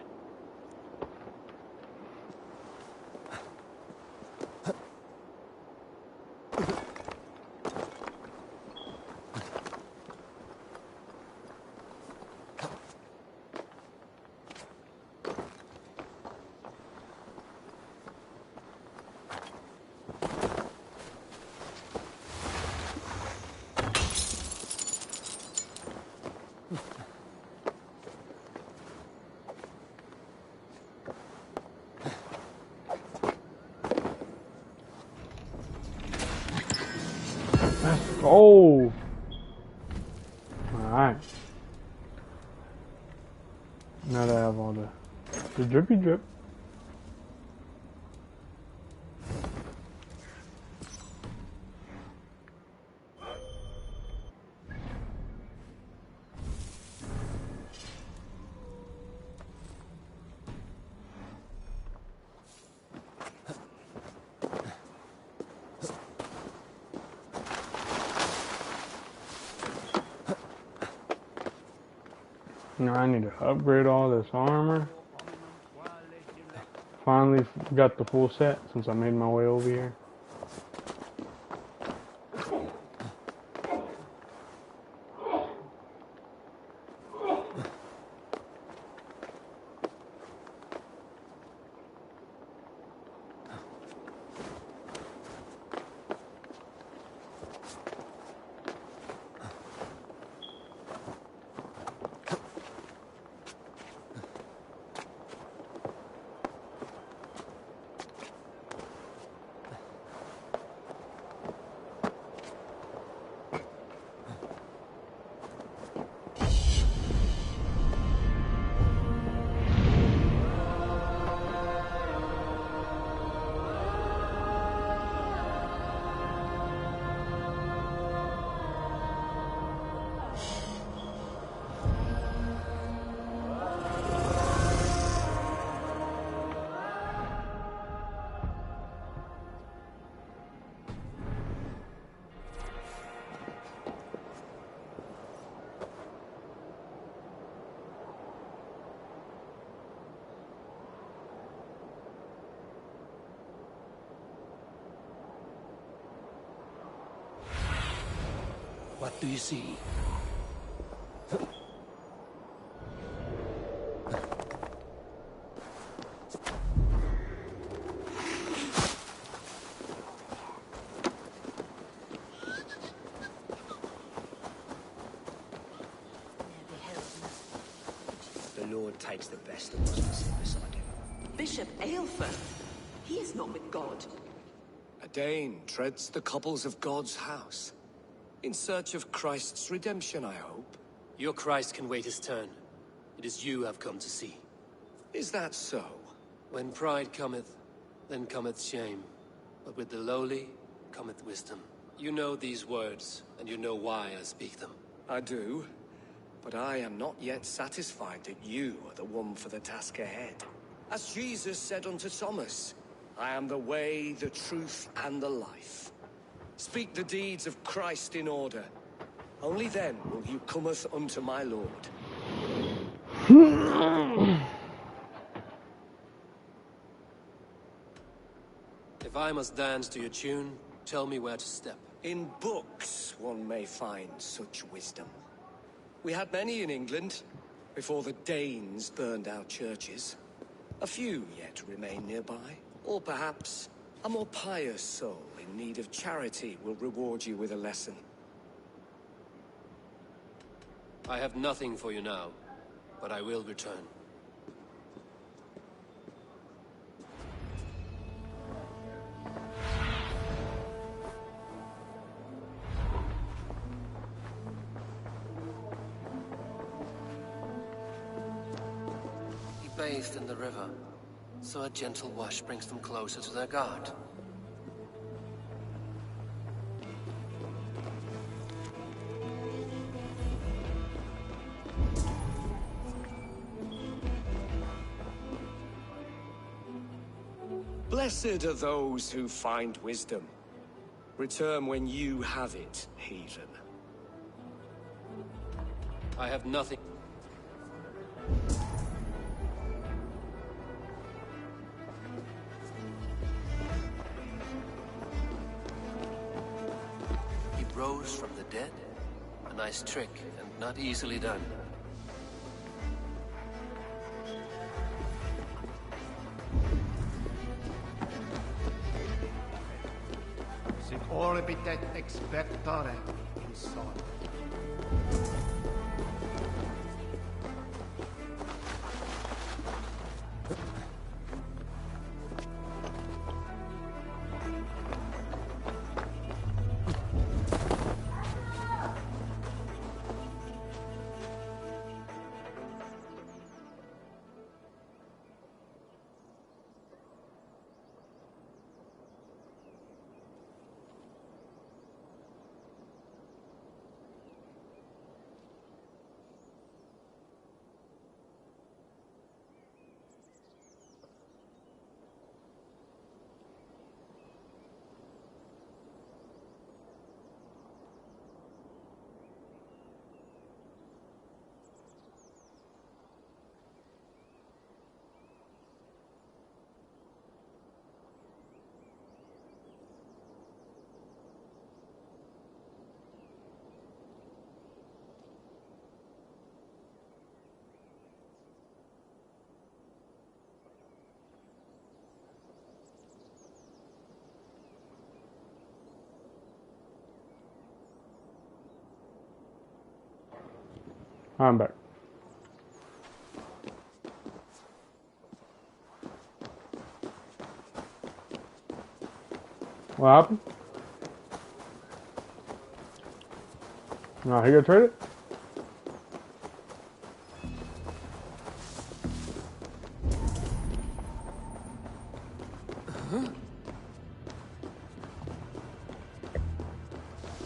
Let's go. Alright. Now that I have all the drippy drip. Now I need to upgrade all this armor. Finally got the full set since I made my way over here. do you see? The Lord takes the best of us to sit beside him. Bishop Aelfir, he is not with God. A Dane treads the cobbles of God's house. In search of Christ's redemption, I hope. Your Christ can wait his turn. It is you I've come to see. Is that so? When pride cometh, then cometh shame. But with the lowly cometh wisdom. You know these words, and you know why I speak them. I do. But I am not yet satisfied that you are the one for the task ahead. As Jesus said unto Thomas, I am the way, the truth, and the life. Speak the deeds of Christ in order. Only then will you cometh unto my Lord. If I must dance to your tune, tell me where to step. In books one may find such wisdom. We had many in England, before the Danes burned our churches. A few yet remain nearby. Or perhaps a more pious soul in need of charity will reward you with a lesson. I have nothing for you now, but I will return. He bathed in the river, so a gentle wash brings them closer to their God. Blessed are those who find wisdom. Return when you have it, heathen. I have nothing. He rose from the dead? A nice trick, and not easily done. Sic orbitet expectare in son. I'm back. What happened? No, he got traded?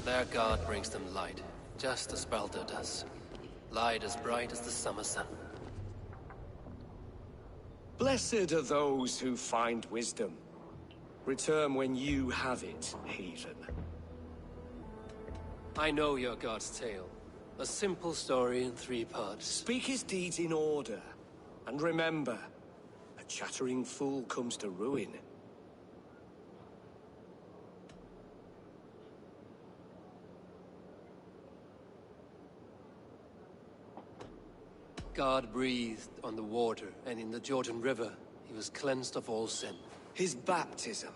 Their God brings them light, just as Baldur does. Light as bright as the summer sun. Blessed are those who find wisdom. Return when you have it, heathen. I know your God's tale. A simple story in 3 parts. Speak his deeds in order. And remember, a chattering fool comes to ruin. God breathed on the water, and in the Jordan River, he was cleansed of all sin. His baptism.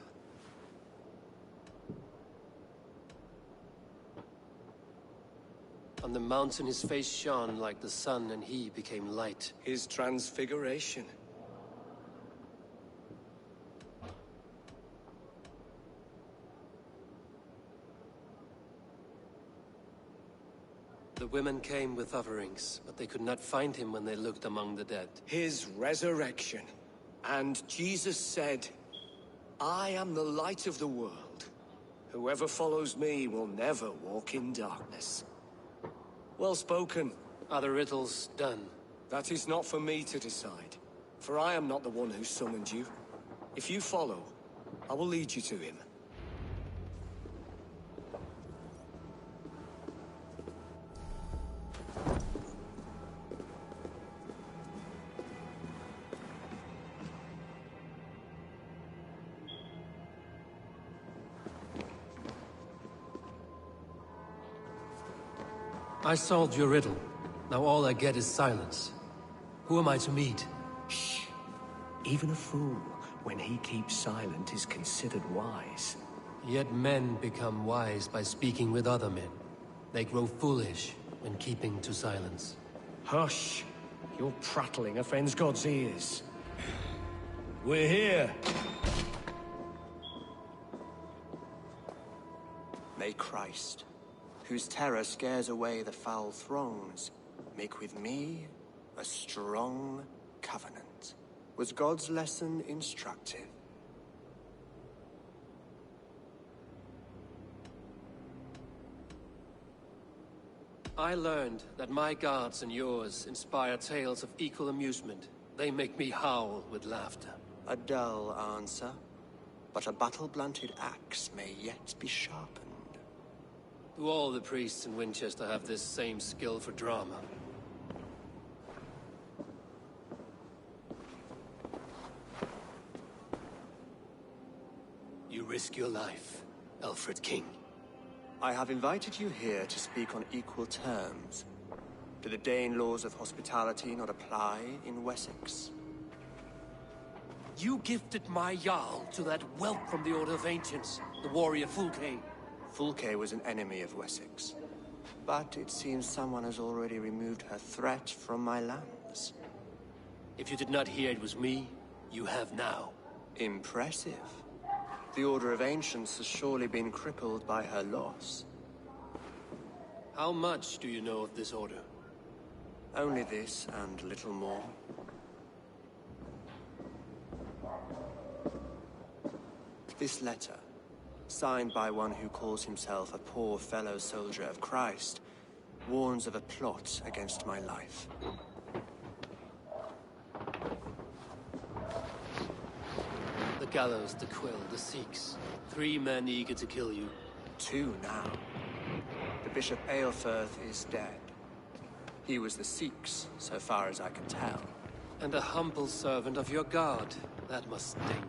On the mountain his face shone like the sun, and he became light. His transfiguration. The women came with offerings, but they could not find him when they looked among the dead. His resurrection. And Jesus said, I am the light of the world. Whoever follows me will never walk in darkness. Well spoken. Are the riddles done? That is not for me to decide, for I am not the one who summoned you. If you follow, I will lead you to him. I solved your riddle. Now all I get is silence. Who am I to meet? Shh. Even a fool, when he keeps silent, is considered wise. Yet men become wise by speaking with other men. They grow foolish when keeping to silence. Hush! Your prattling offends God's ears. We're here. May Christ, whose terror scares away the foul throngs, make with me a strong covenant. Was God's lesson instructive? I learned that my gods and yours inspire tales of equal amusement. They make me howl with laughter. A dull answer, but a battle-blunted axe may yet be sharpened. Do all the priests in Winchester have this same skill for drama? You risk your life, Alfred King. I have invited you here to speak on equal terms. Do the Dane laws of hospitality not apply in Wessex? You gifted my Jarl to that whelp from the Order of Ancients, the warrior Fulke. Fulke was an enemy of Wessex. But it seems someone has already removed her threat from my lands. If you did not hear it was me, you have now. Impressive. The Order of Ancients has surely been crippled by her loss. How much do you know of this order? Only this and little more. This letter, signed by one who calls himself a poor fellow soldier of Christ, warns of a plot against my life. The gallows, the quill, the Sikhs. 3 men eager to kill you. 2 now. The Bishop Aelfirth is dead. He was the Sikhs, so far as I can tell. And a humble servant of your god. That must sting.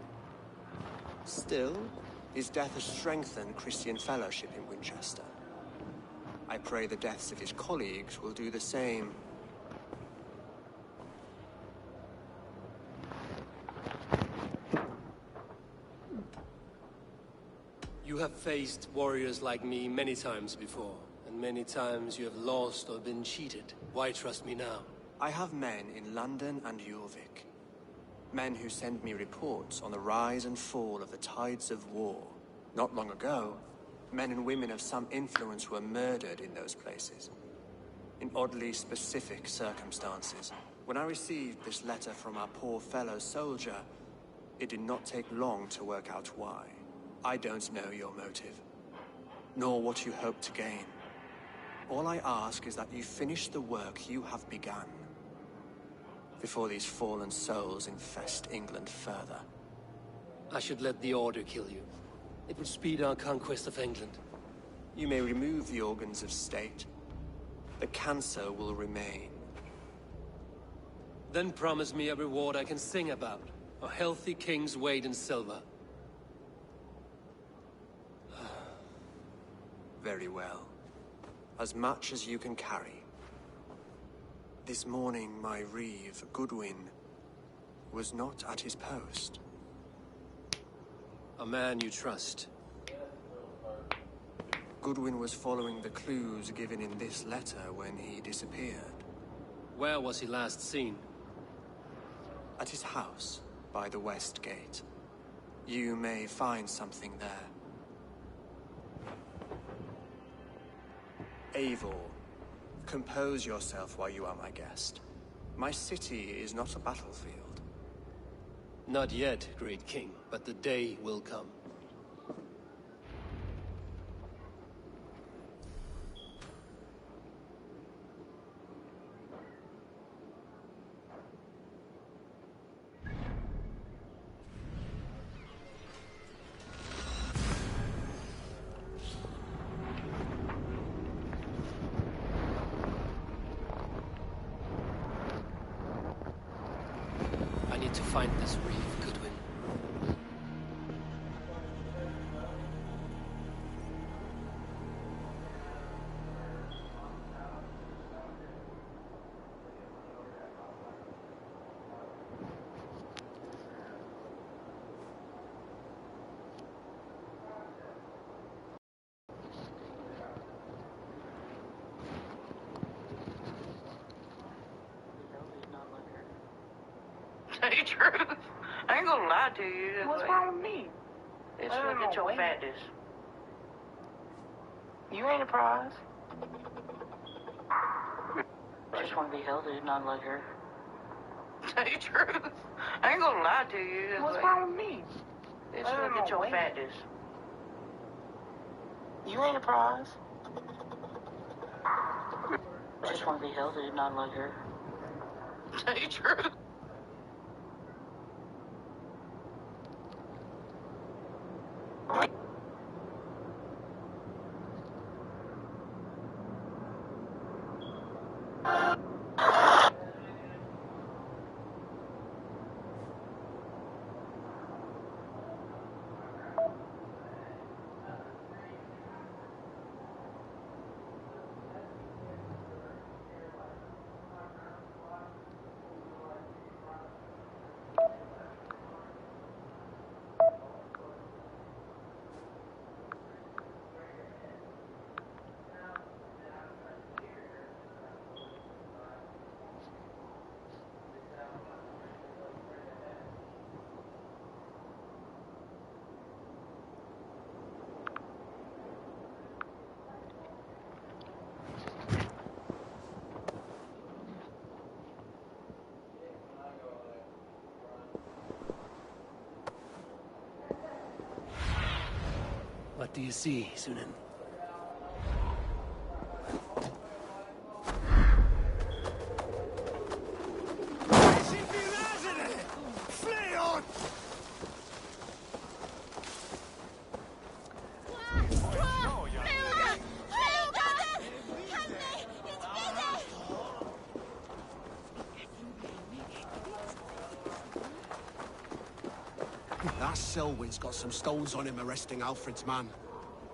Still, his death has strengthened Christian fellowship in Winchester. I pray the deaths of his colleagues will do the same. You have faced warriors like me many times before, and many times you have lost or been cheated. Why trust me now? I have men in London and Jorvik. Men who send me reports on the rise and fall of the tides of war. Not long ago, men and women of some influence were murdered in those places. In oddly specific circumstances. When I received this letter from our poor fellow soldier, it did not take long to work out why. I don't know your motive, nor what you hope to gain. All I ask is that you finish the work you have begun, before these fallen souls infest England further. I should let the Order kill you. It would speed our conquest of England. You may remove the organs of state. The cancer will remain. Then promise me a reward I can sing about. A healthy king's weight in silver. Very well. As much as you can carry. This morning, my reeve, Goodwin, was not at his post. A man you trust. Goodwin was following the clues given in this letter when he disappeared. Where was he last seen? At his house, by the west gate. You may find something there. Eivor, compose yourself while you are my guest. My city is not a battlefield. Not yet, great king, but the day will come. I need to find this reeve, Goodwin. Tell you the truth, I ain't gonna lie to you. What's wrong with me? Let's look at your fatness. You ain't a prize. Just want to be healthy, not like her. Tell you the truth, I ain't gonna lie to you. What's wrong with me? Let's look at your fatness. You ain't a prize. Just want to be healthy, not like her. Tell you the truth. What do you see, Sunan? That Selwyn's got some stones on him arresting Alfred's man.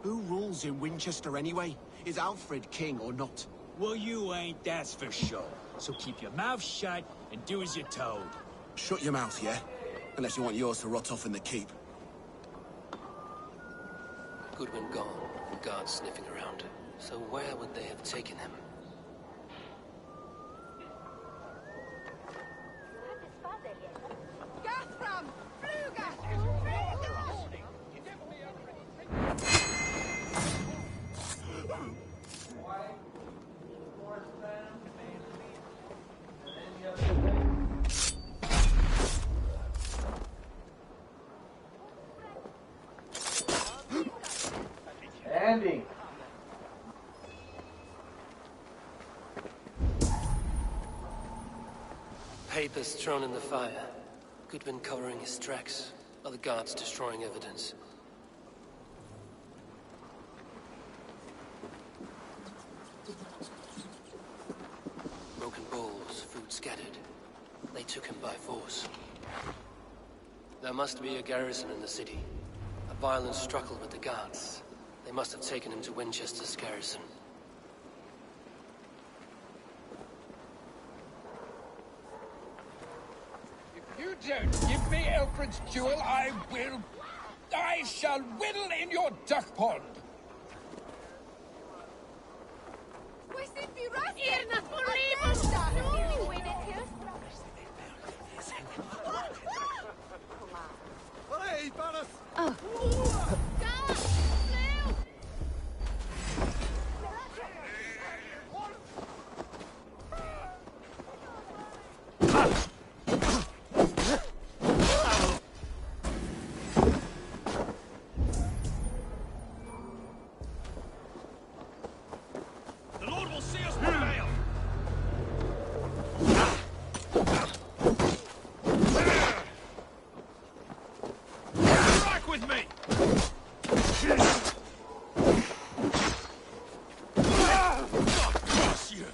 Who rules in Winchester anyway? Is Alfred king or not? Well, you ain't, that's for sure. So keep your mouth shut and do as you're told. Shut your mouth, yeah? Unless you want yours to rot off in the keep. Goodwin gone, and guards sniffing around. So where would they have taken him? Andy! Papers thrown in the fire. Goodwin covering his tracks. Other guards destroying evidence. Broken bowls, food scattered. They took him by force. There must be a garrison in the city. A violent struggle with the guards. They must have taken him to Winchester's garrison. don't give me Alfred's jewel, I shall whittle in your duck pond. Hey, Baras! The Lord will see us prevail. Strike with me. Cross you.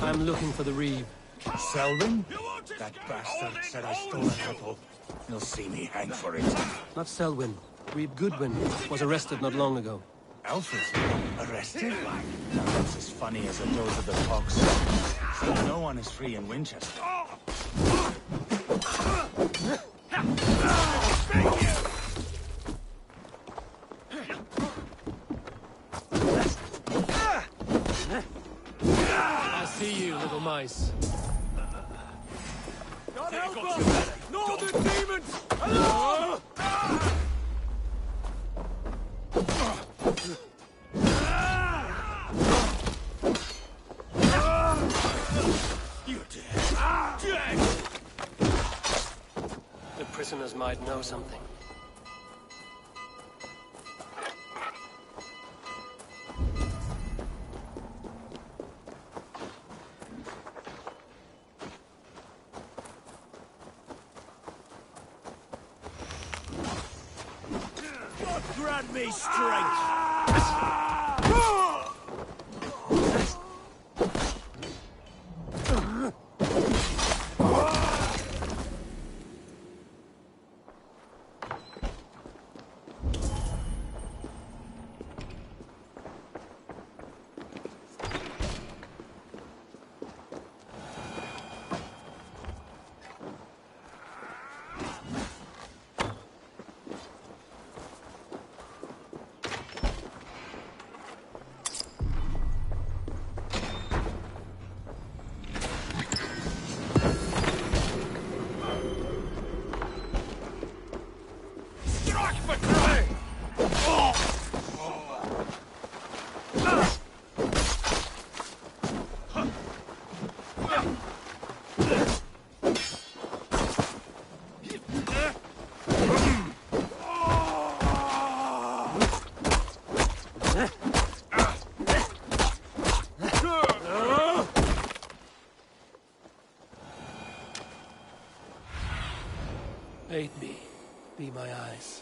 I'm looking for the Reeve. Selwyn? That bastard said I stole a couple. He'll see me hang for it. Not Selwyn. Reeve Goodwin was arrested not long ago. Alfred? Arrested? That's as funny as a dose of the pox. So no one is free in Winchester. I see you, little mice. God help us! Northern demons! Hello! You're dead. Dead! The prisoners might know something. God grant me strength! Aid me. Be my eyes.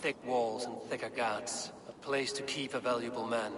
Thick walls and thicker guards. A place to keep a valuable man.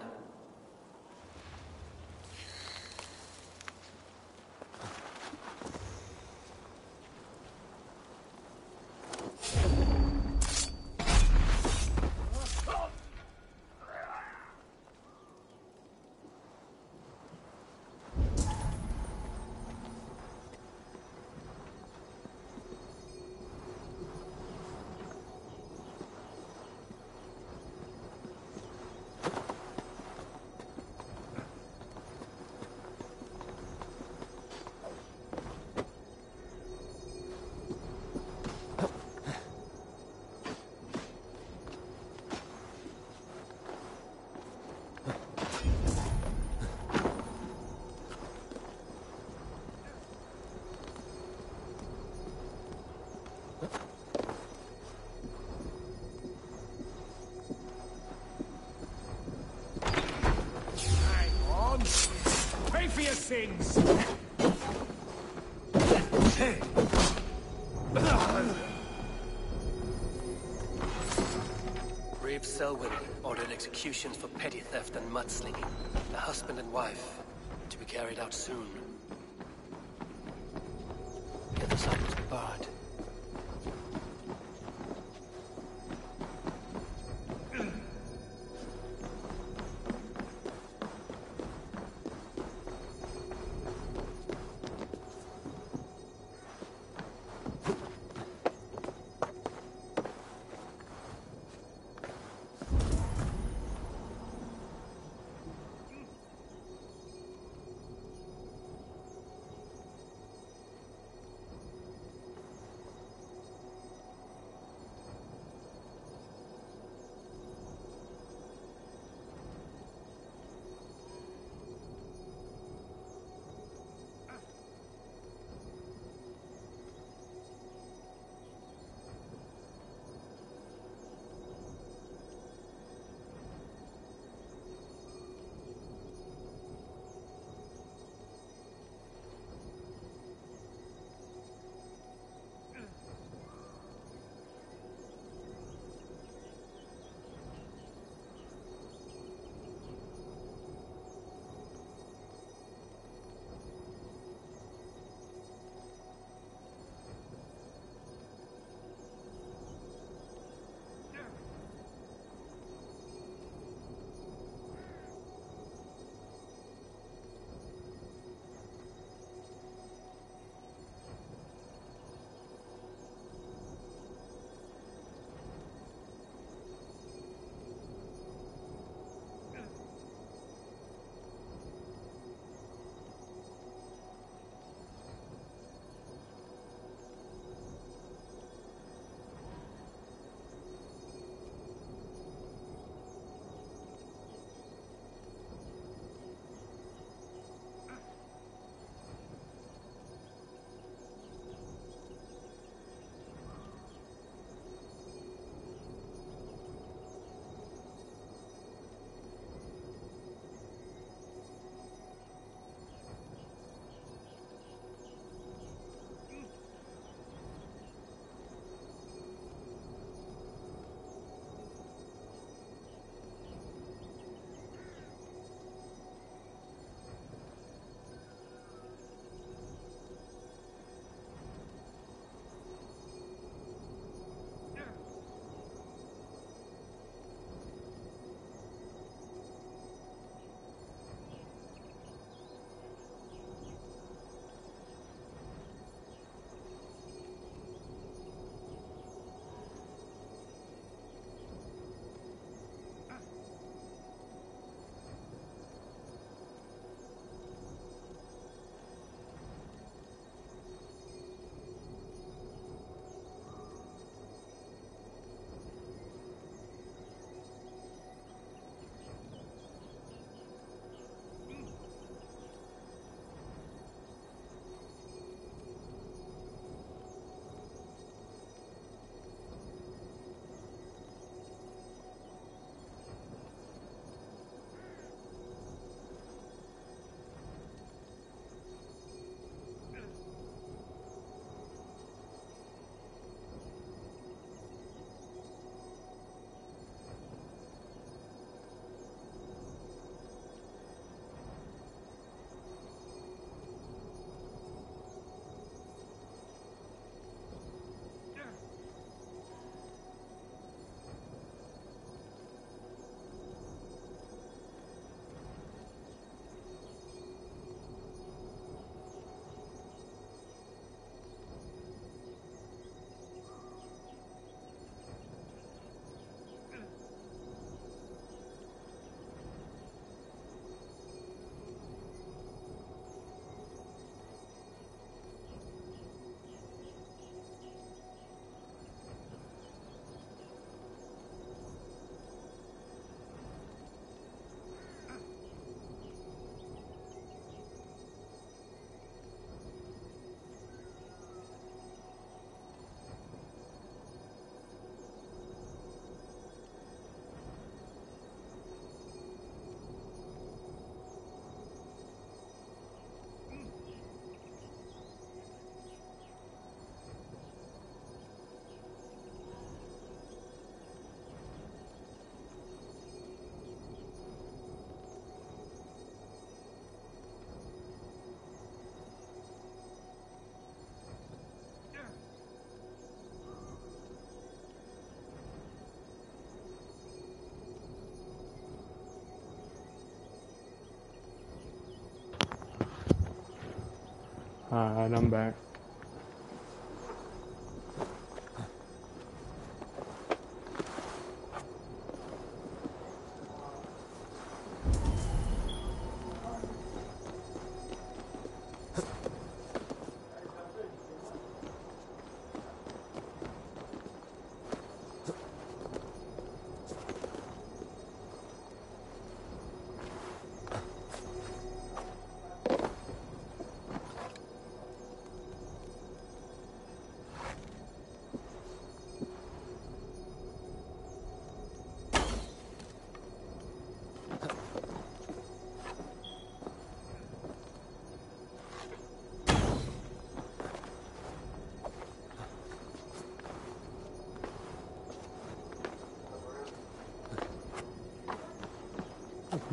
things! Brave Selwyn ordered executions for petty theft and mudslinging. The husband and wife to be carried out soon. The disciples were barred. Alright, I'm back.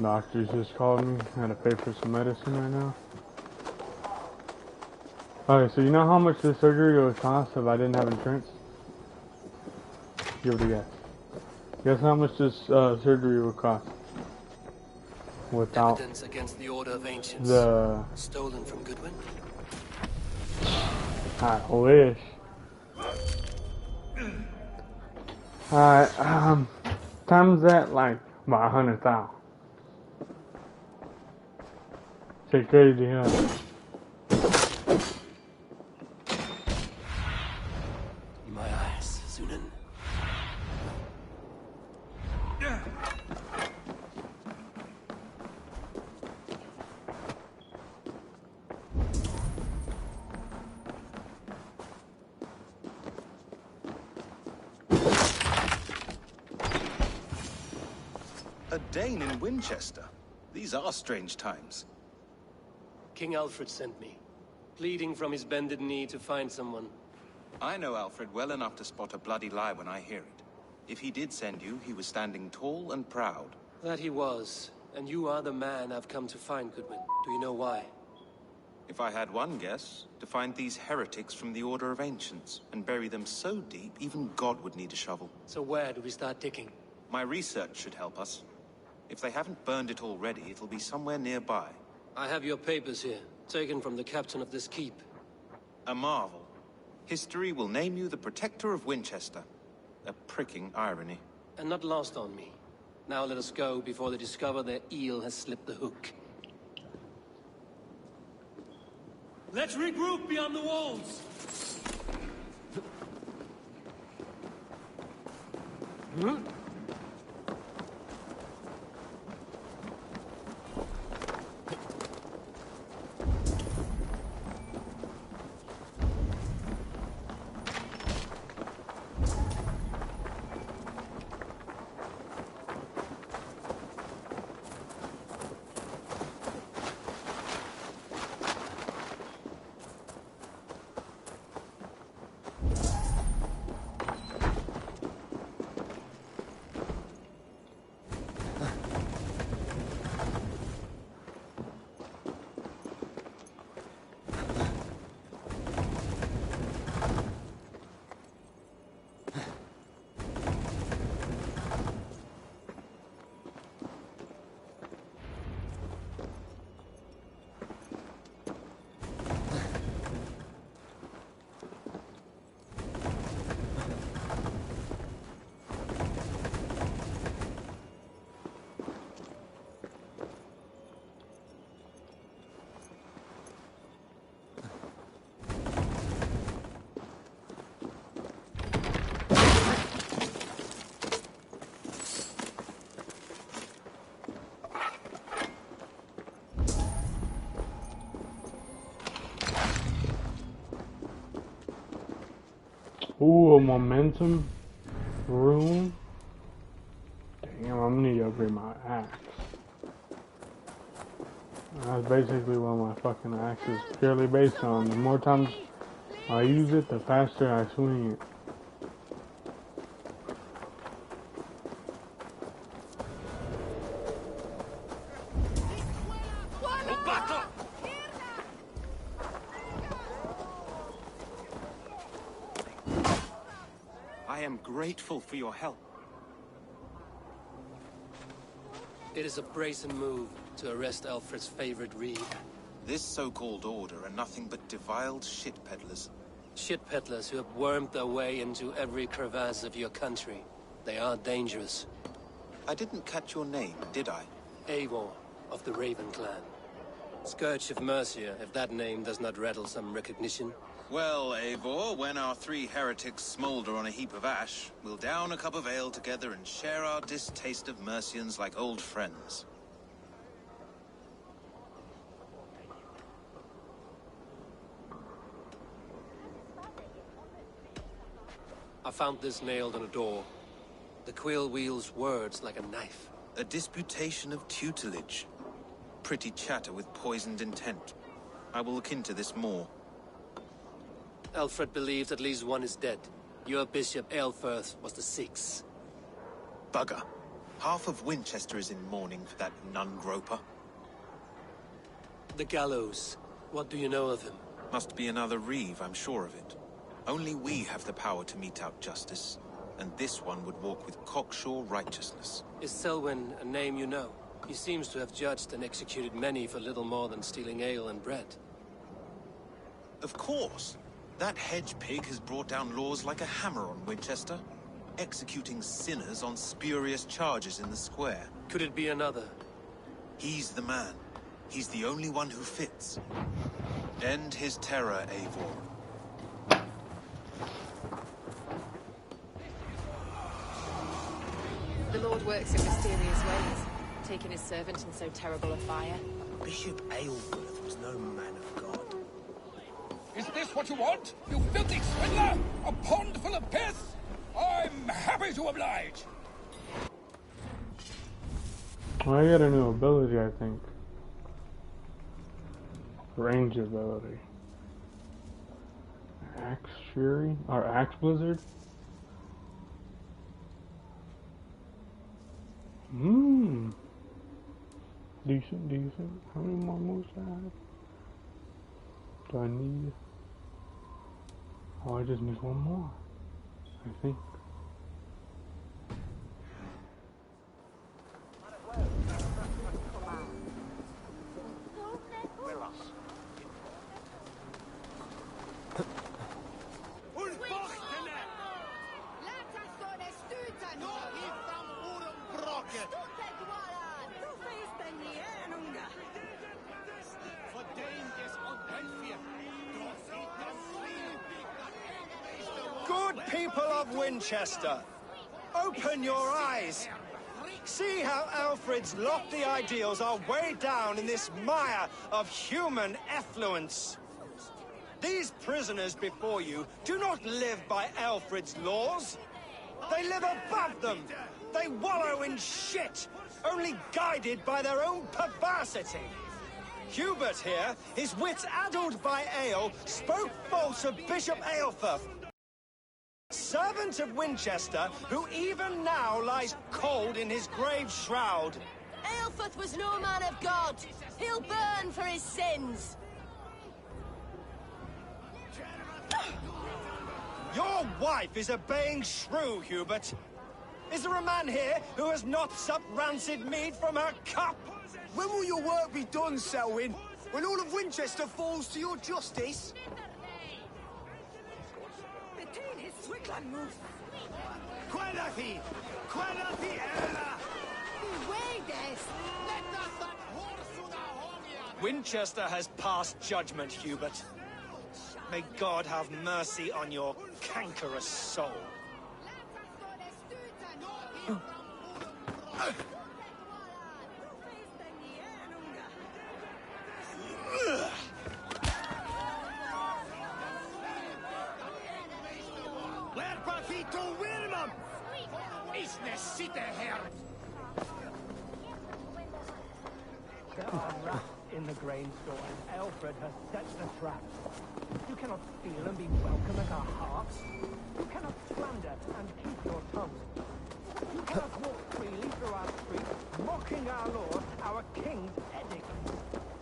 Doctors just called me. I had to pay for some medicine right now. Okay, so you know how much this surgery would cost if I didn't have insurance? Give it a guess. Guess how much this surgery would cost without Evidence against the Order of Ancients. Stolen from Goodwin? I wish. Alright, times that like by 100,000. Shit crazy, huh? In my eyes, Sunan. A Dane in Winchester. These are strange times. King Alfred sent me, pleading from his bended knee to find someone. I know Alfred well enough to spot a bloody lie when I hear it. If he did send you, he was standing tall and proud. That he was, and you are the man I've come to find, Goodwin. Do you know why? If I had one guess, to find these heretics from the Order of Ancients, and bury them so deep, even God would need a shovel. So where do we start digging? My research should help us. If they haven't burned it already, it'll be somewhere nearby. I have your papers here, taken from the captain of this keep. A marvel. History will name you the Protector of Winchester. A pricking irony. And not lost on me. Now let us go before they discover their eel has slipped the hook. Let's regroup beyond the walls! Huh? Ooh, a momentum room. Damn, I'm gonna need to upgrade my axe. That's basically what my fucking axe is purely based on. The more times I use it, the faster I swing it. I am grateful for your help. It is a brazen move to arrest Alfred's favorite reed. This so-called order are nothing but defiled shit peddlers. Shit peddlers who have wormed their way into every crevasse of your country. They are dangerous. I didn't catch your name, did I? Eivor, of the Raven clan. Scourge of Mercia, if that name does not rattle some recognition. Well, Eivor, when our three heretics smolder on a heap of ash, we'll down a cup of ale together and share our distaste of Mercians like old friends. I found this nailed on a door. The quill wields words like a knife. A disputation of tutelage. Pretty chatter with poisoned intent. I will look into this more. Alfred believes at least one is dead. Your Bishop Aelfirth was the sixth. Bugger. Half of Winchester is in mourning for that nun-groper. The gallows. What do you know of him? Must be another Reeve, I'm sure of it. Only we have the power to mete out justice, and this one would walk with cocksure righteousness. Is Selwyn a name you know? He seems to have judged and executed many for little more than stealing ale and bread. Of course. That hedge pig has brought down laws like a hammer on Winchester, executing sinners on spurious charges in the square. Could it be another? He's the man. He's the only one who fits. End his terror, Eivor. The Lord works in mysterious ways, taking his servant in so terrible a fire. Bishop Aelfirth was no man of God. Is this what you want? You filthy swindler? A pond full of piss? I'm happy to oblige. I got a new ability, I think. Range ability. Axe Fury? Or Axe Blizzard? Decent, decent. How many more moves do I have? Do I need... Oh, I just need one more. I think. Good people of Winchester, open your eyes. See how Alfred's lofty ideals are weighed down in this mire of human effluence. These prisoners before you do not live by Alfred's laws. They live above them. They wallow in shit, only guided by their own perversity. Hubert here, his wits addled by ale, spoke false of Bishop Aelfirth, servant of Winchester, who even now lies cold in his grave shroud. Aelfirth was no man of God. He'll burn for his sins. Your wife is a baying shrew, Hubert. Is there a man here who has not supped rancid mead from her cup? When will your work be done, Selwyn? When all of Winchester falls to your justice? Winchester has passed judgment, Hubert. May God have mercy on your cankerous soul. There are rats in the grain store, and Alfred has set the trap. You cannot steal and be welcome at our hearts. You cannot slander and keep your tongue. You cannot walk freely through our streets, mocking our Lord, our King's edict.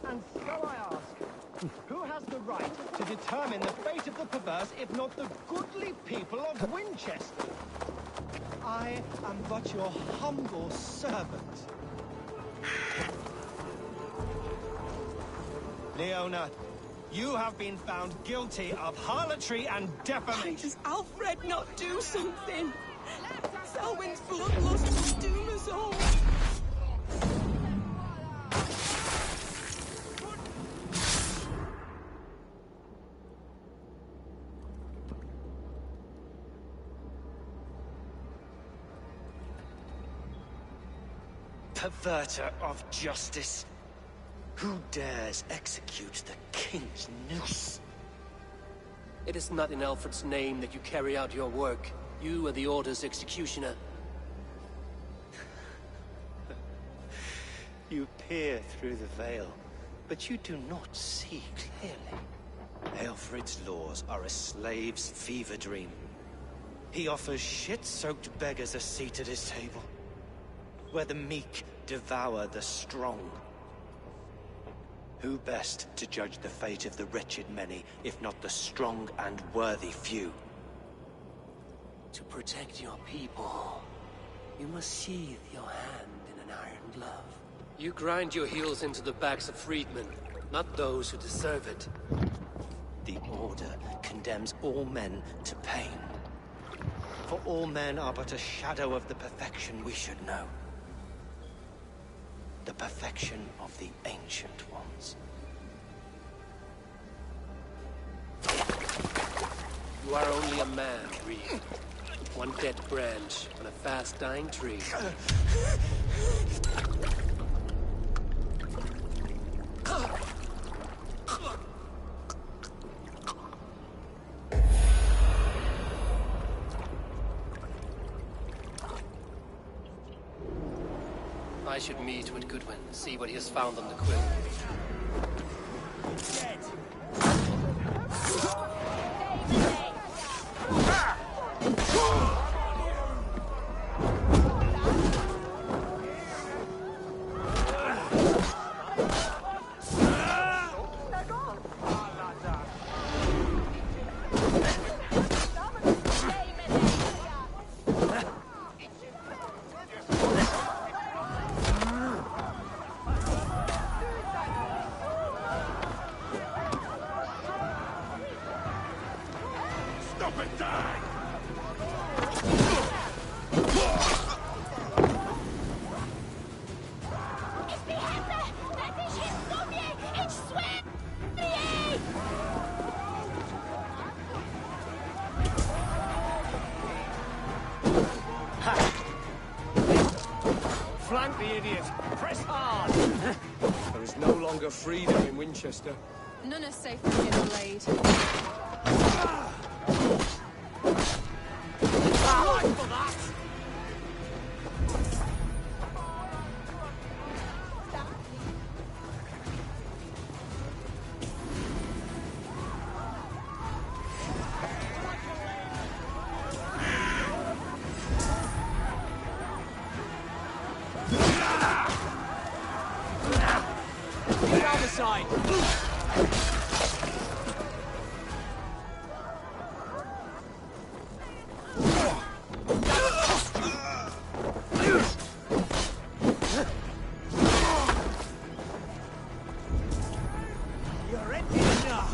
And so I ask, who has the right to determine the fate of the perverse, if not the goodly people of Winchester? I am but your humble servant. Leona, you have been found guilty of harlotry and defamation. Does Alfred not do something? Selwyn's bloodlust will doom us all. Perverter of justice. Who dares execute the king's noose? It is not in Alfred's name that you carry out your work. You are the Order's executioner. You peer through the veil, but you do not see clearly. Alfred's laws are a slave's fever dream. He offers shit-soaked beggars a seat at his table, where the meek devour the strong. Who best to judge the fate of the wretched many, if not the strong and worthy few? To protect your people, you must sheathe your hand in an iron glove. You grind your heels into the backs of freedmen, not those who deserve it. The Order condemns all men to pain. For all men are but a shadow of the perfection we should know. The perfection of the Ancient Ones. You are only a man, Reed. One dead branch on a fast-dying tree. I should meet with Goodwin, see what he has found on the quill. Dead. Flank the idiot! Press hard! There is no longer freedom in Winchester. None are safe from his blade. Fight for that! Side. You're empty now.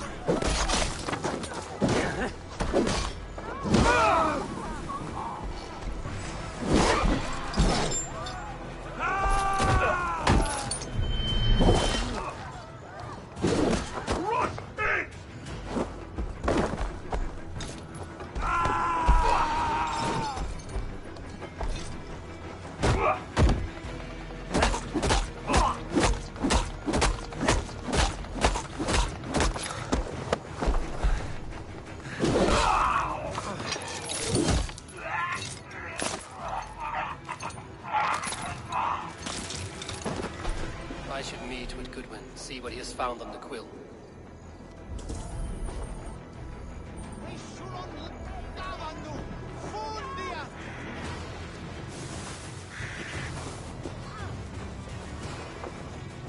I should meet with Goodwin, see what he has found on the quill.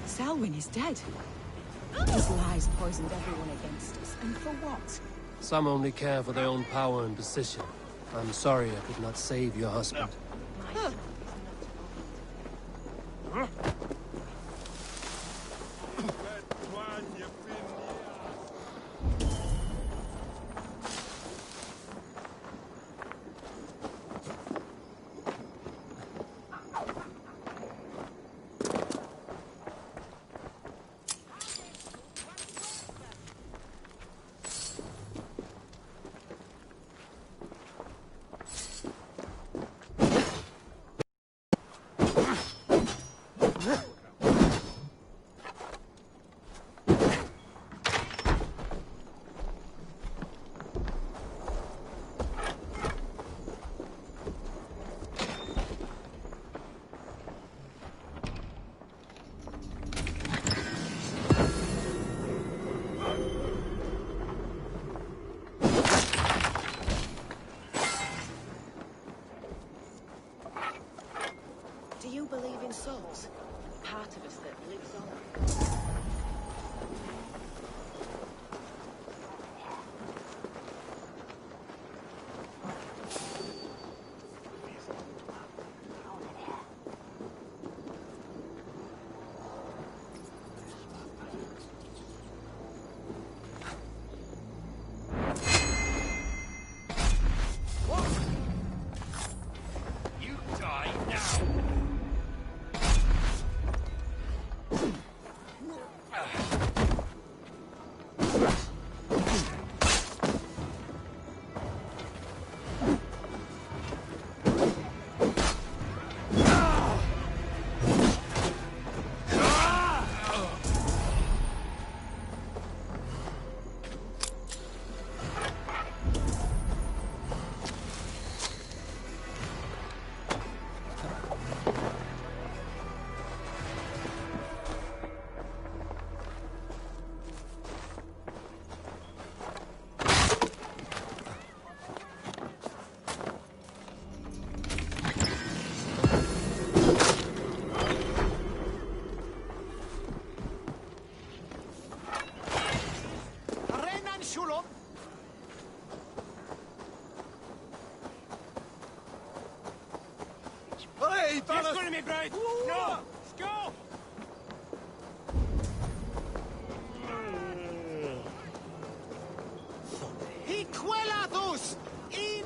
Selwyn is dead. His lies poisoned everyone against us, and for what? Some only care for their own power and position. I'm sorry I could not save your husband. Hey, Yes, go to me, Bright! No! Go! Hiquelados! In...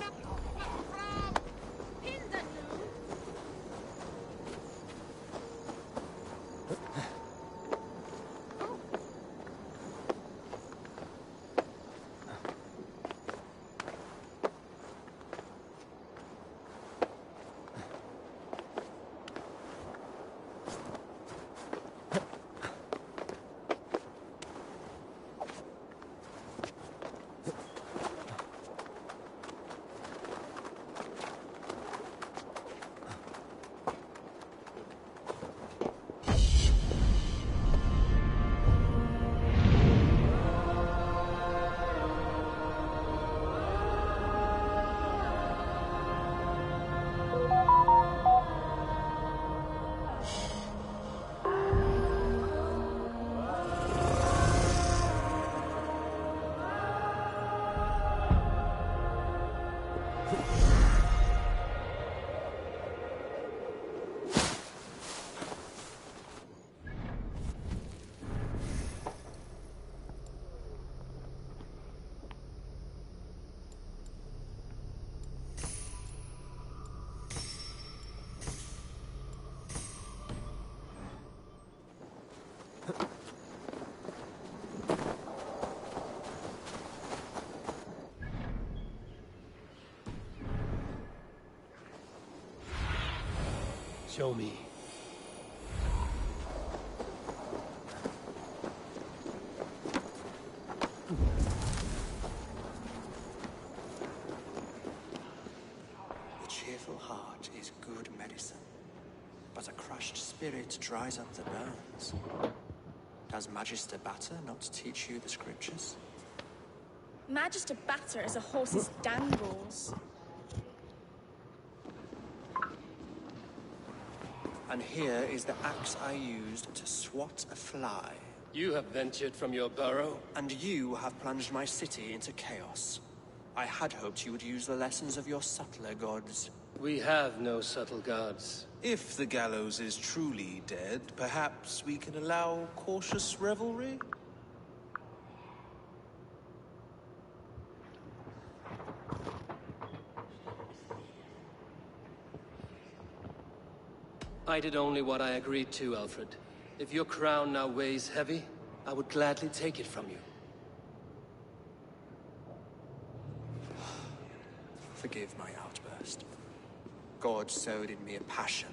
Show me. The cheerful heart is good medicine, but a crushed spirit dries up the bones. Does Magister Batter not teach you the scriptures? Magister Batter is a horse's dangles. And here is the axe I used to swat a fly. You have ventured from your burrow? And you have plunged my city into chaos. I had hoped you would use the lessons of your subtler gods. We have no subtle gods. If the gallows is truly dead, perhaps we can allow cautious revelry? I did only what I agreed to, Alfred. If your crown now weighs heavy, I would gladly take it from you. Forgive my outburst. God sowed in me a passion,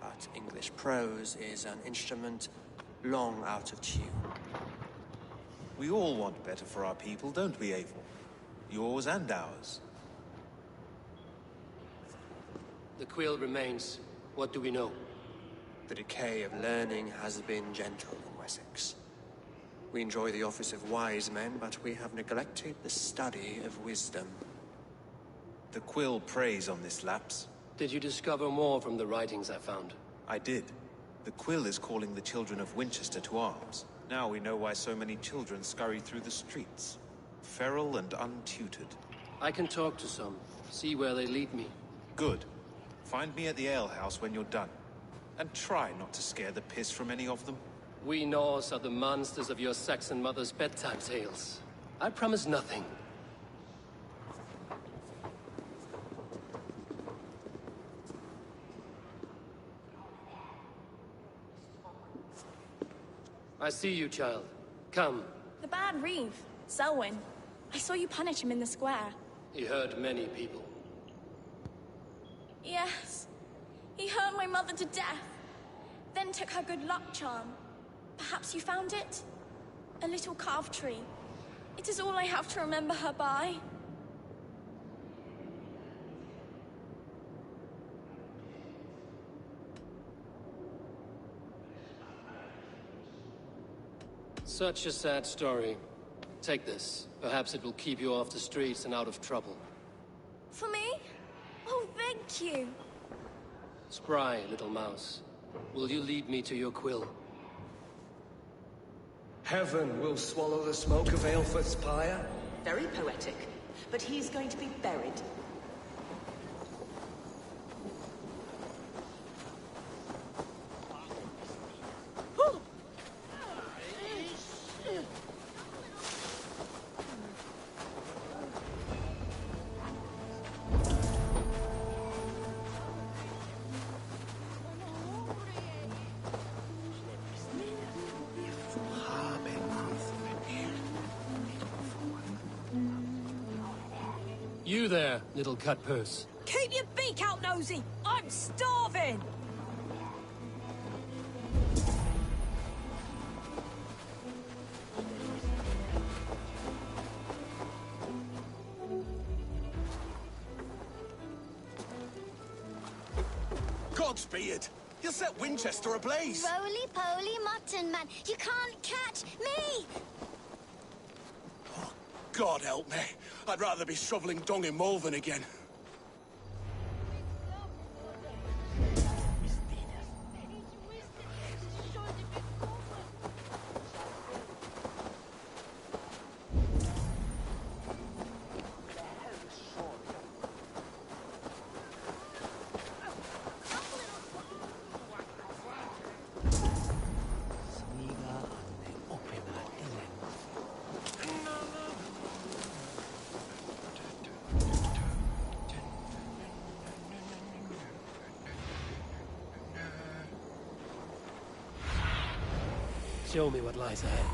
but English prose is an instrument long out of tune. We all want better for our people, don't we, Eivor? Yours and ours. The quill remains. What do we know? The decay of learning has been gentle in Wessex. We enjoy the office of wise men, but we have neglected the study of wisdom. The quill preys on this lapse. Did you discover more from the writings I found? I did. The quill is calling the children of Winchester to arms. Now we know why so many children scurry through the streets. Feral and untutored. I can talk to some, see where they lead me. Good. Find me at the alehouse when you're done. And try not to scare the piss from any of them. We Norse are the monsters of your Saxon mother's bedtime tales. I promise nothing. I see you, child. Come. The bad Reeve, Selwyn. I saw you punish him in the square. He hurt many people. Yes. He hurt my mother to death. Then took her good luck charm. Perhaps you found it? A little carved tree. It is all I have to remember her by. Such a sad story. Take this. Perhaps it will keep you off the streets and out of trouble. For me? Oh, thank you. Spry, little mouse. Will you lead me to your quill? Heaven will swallow the smoke of Aelfred's pyre. Very poetic. but he's going to be buried. You there, little cut purse. Keep your beak out, Nosy! I'm starving! Godspeed! You'll set Winchester ablaze! Roly-poly mutton man, you can't catch me! God help me. I'd rather be shoveling dung in Malvern again. Show me what lies ahead.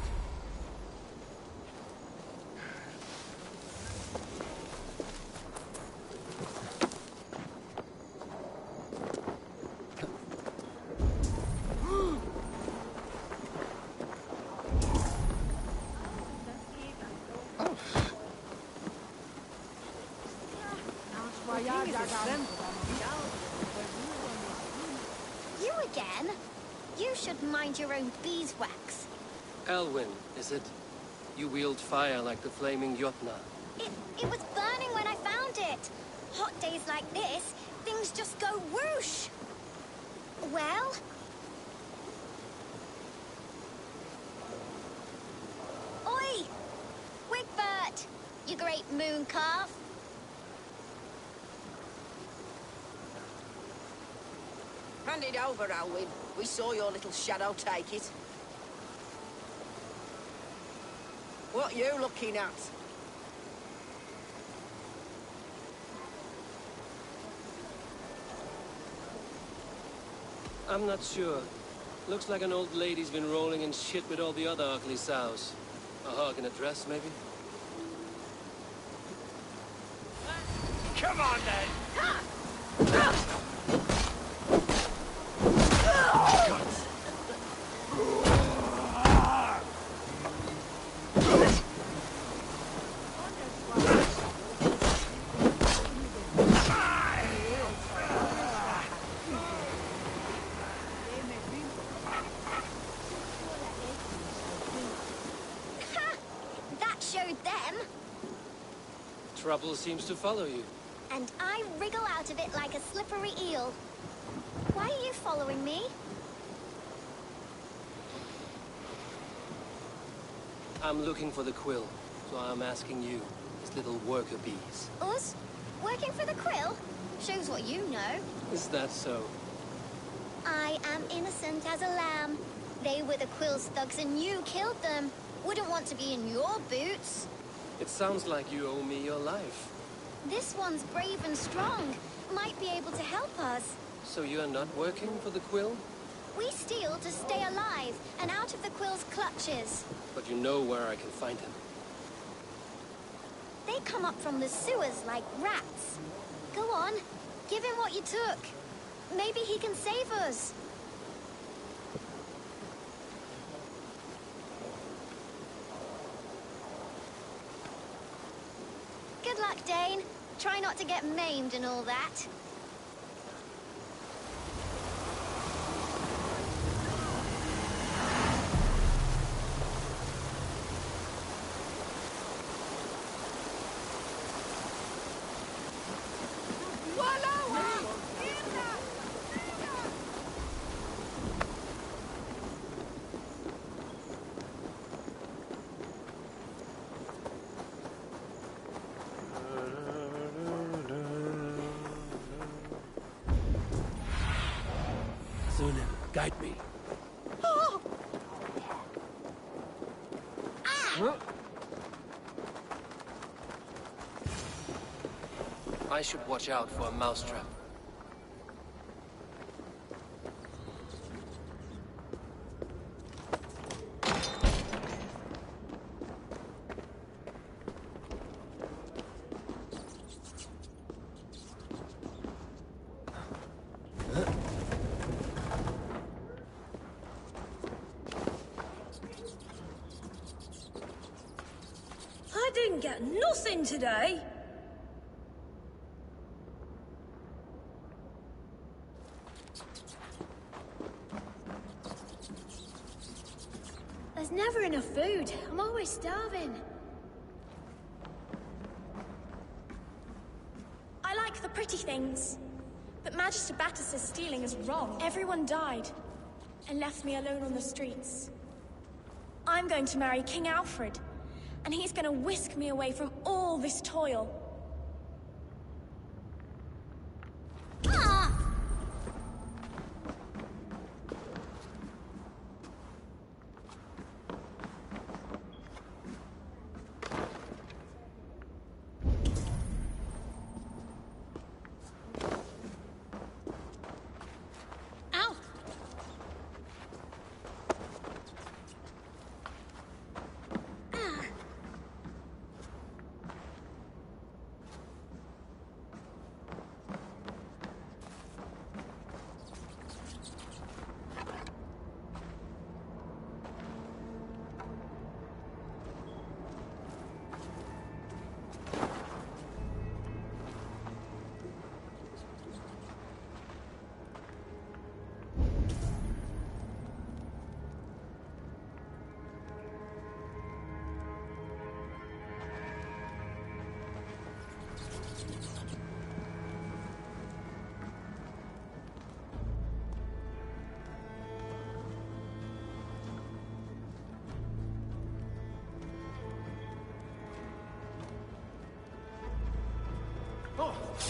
You again? You should mind your own beeswax. Elwyn, is it? You wield fire like the flaming Jotna. It was burning when I found it. Hot days like this, things just go whoosh. Well? Oi! Wigbert! You great moon calf. Hand it over, Alwyn. We saw your little shadow take it. What you looking at? I'm not sure. Looks like an old lady's been rolling in shit with all the other ugly sows. A hog in a dress, maybe? Come on, then! That showed them. Trouble seems to follow you. And I wriggle out of it like a slippery eel. Why are you following me? I'm looking for the quill, so I'm asking you, these little worker bees. Us? Working for the quill? Shows what you know. Is that so? I am innocent as a lamb. They were the quill's thugs and you killed them. Wouldn't want to be in your boots. It sounds like you owe me your life. This one's brave and strong. Might be able to help us. So you're not working for the quill? We steal to stay alive and out of the quill's clutches. But you know where I can find him. They come up from the sewers like rats. Go on, give him what you took. Maybe he can save us. Good luck, Dane. Try not to get maimed and all that. Sunan, guide me. Oh. Huh? I should watch out for a mousetrap. I didn't get nothing today. There's never enough food. I'm always starving. I like the pretty things. But Magister Battus' stealing is wrong. Everyone died and left me alone on the streets. I'm going to marry King Alfred, and he's going to whisk me away from all this toil.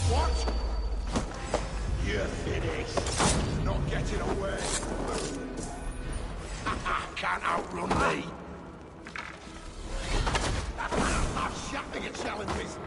What? You're finished. Not getting away. Can't outrun me. I'm shouting at challenges.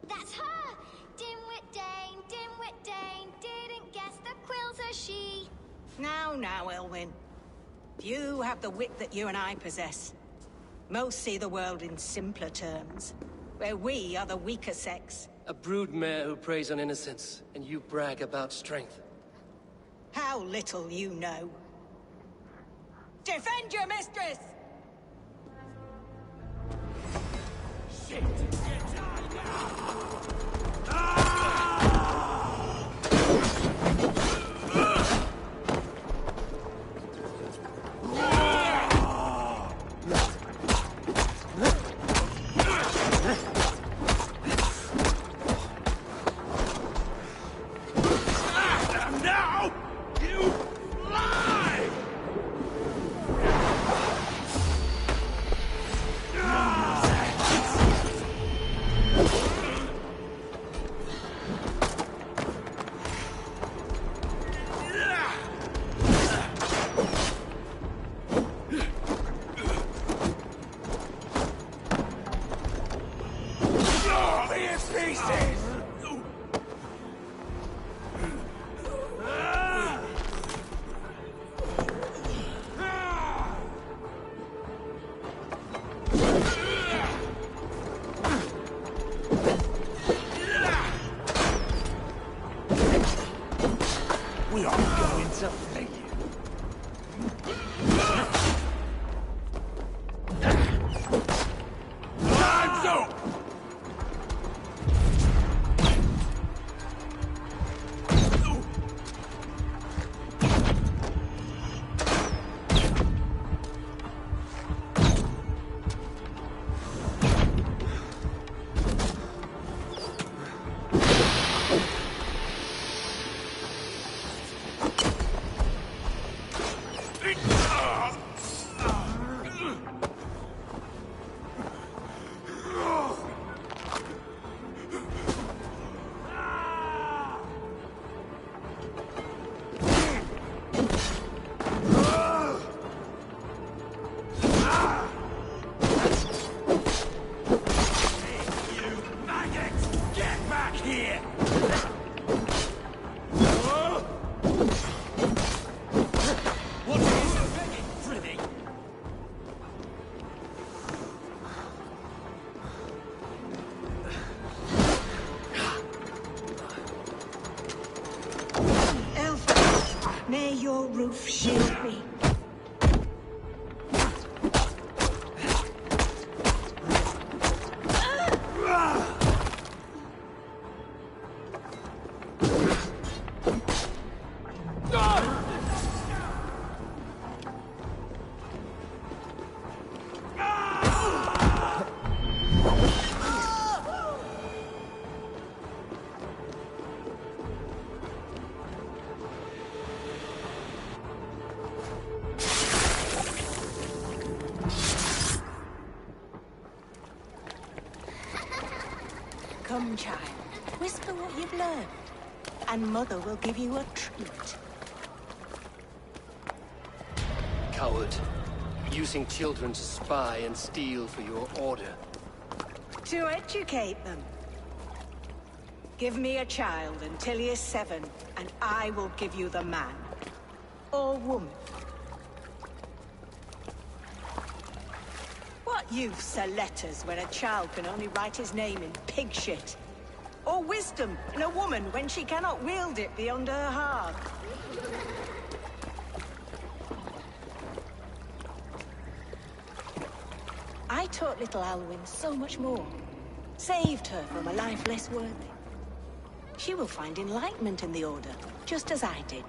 That's her! Dimwit Dane, didn't guess the quill's a she. Now, Elwyn. Few have the wit that you and I possess. Most see the world in simpler terms, where we are the weaker sex. A broodmare who preys on innocence, and you brag about strength. How little you know. Defend your mistress! Shit! Now, you lie! We are going to May your roof shield me. Come, child. Whisper what you've learned, and Mother will give you a treat. Coward. Using children to spy and steal for your order. To educate them. Give me a child until he is 7, and I will give you the man. Or woman. What use are letters when a child can only write his name in pig shit? Or wisdom in a woman when she cannot wield it beyond her heart? I taught little Alwyn so much more. Saved her from a life less worthy. She will find enlightenment in the Order, just as I did.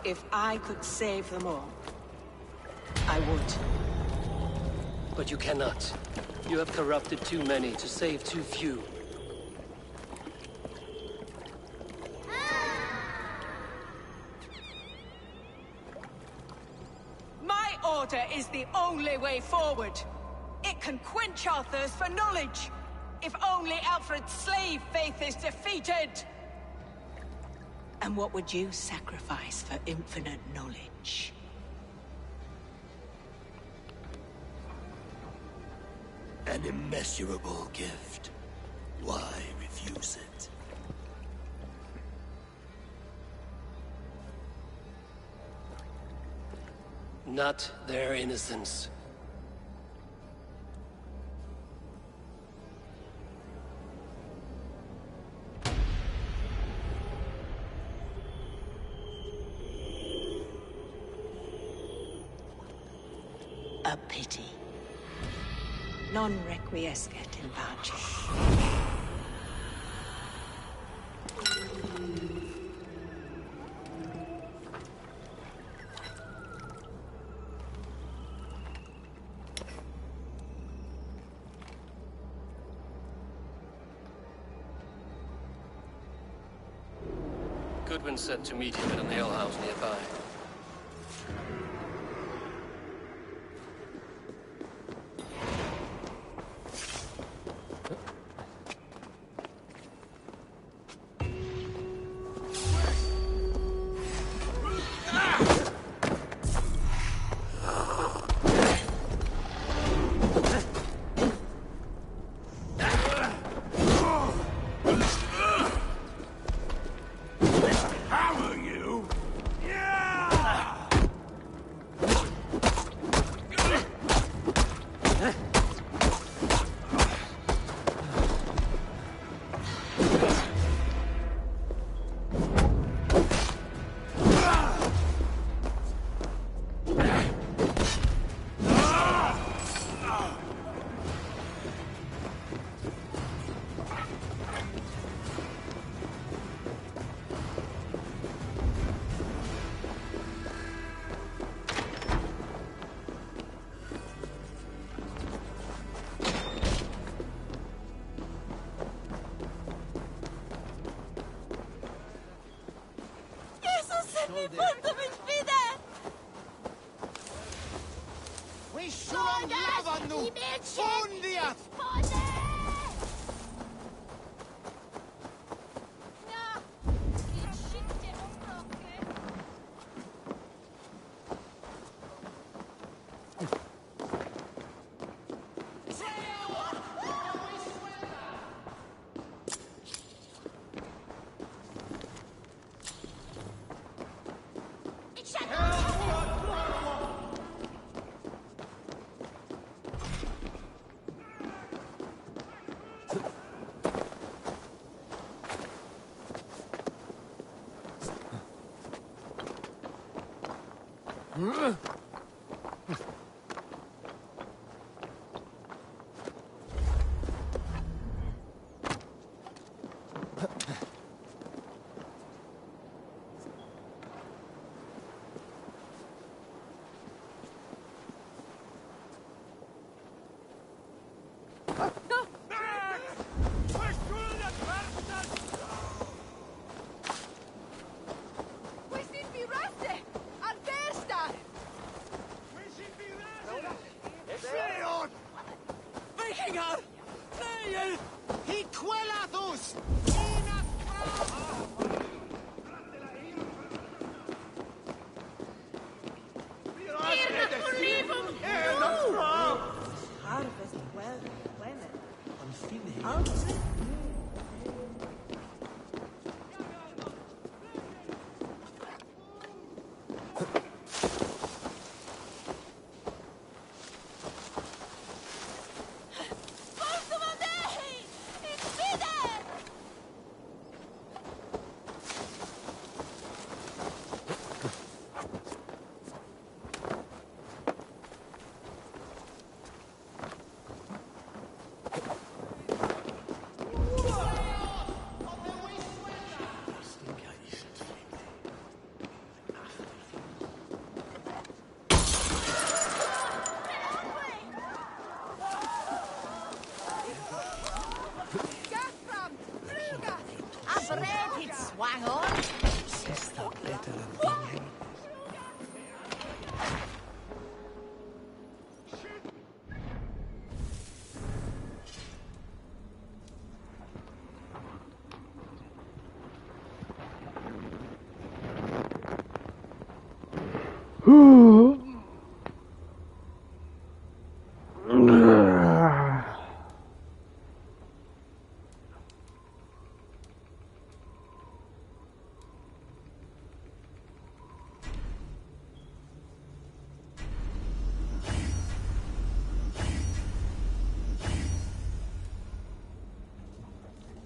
If I could save them all, I would. But you cannot. You have corrupted too many to save too few. My order is the only way forward. It can quench our thirst for knowledge. If only Alfred's slave faith is defeated. And what would you sacrifice for infinite knowledge? An immeasurable gift. Why refuse it? Not their innocence. A pity. Non requiescat in pace. Goodwin said to meet him at an alehouse nearby.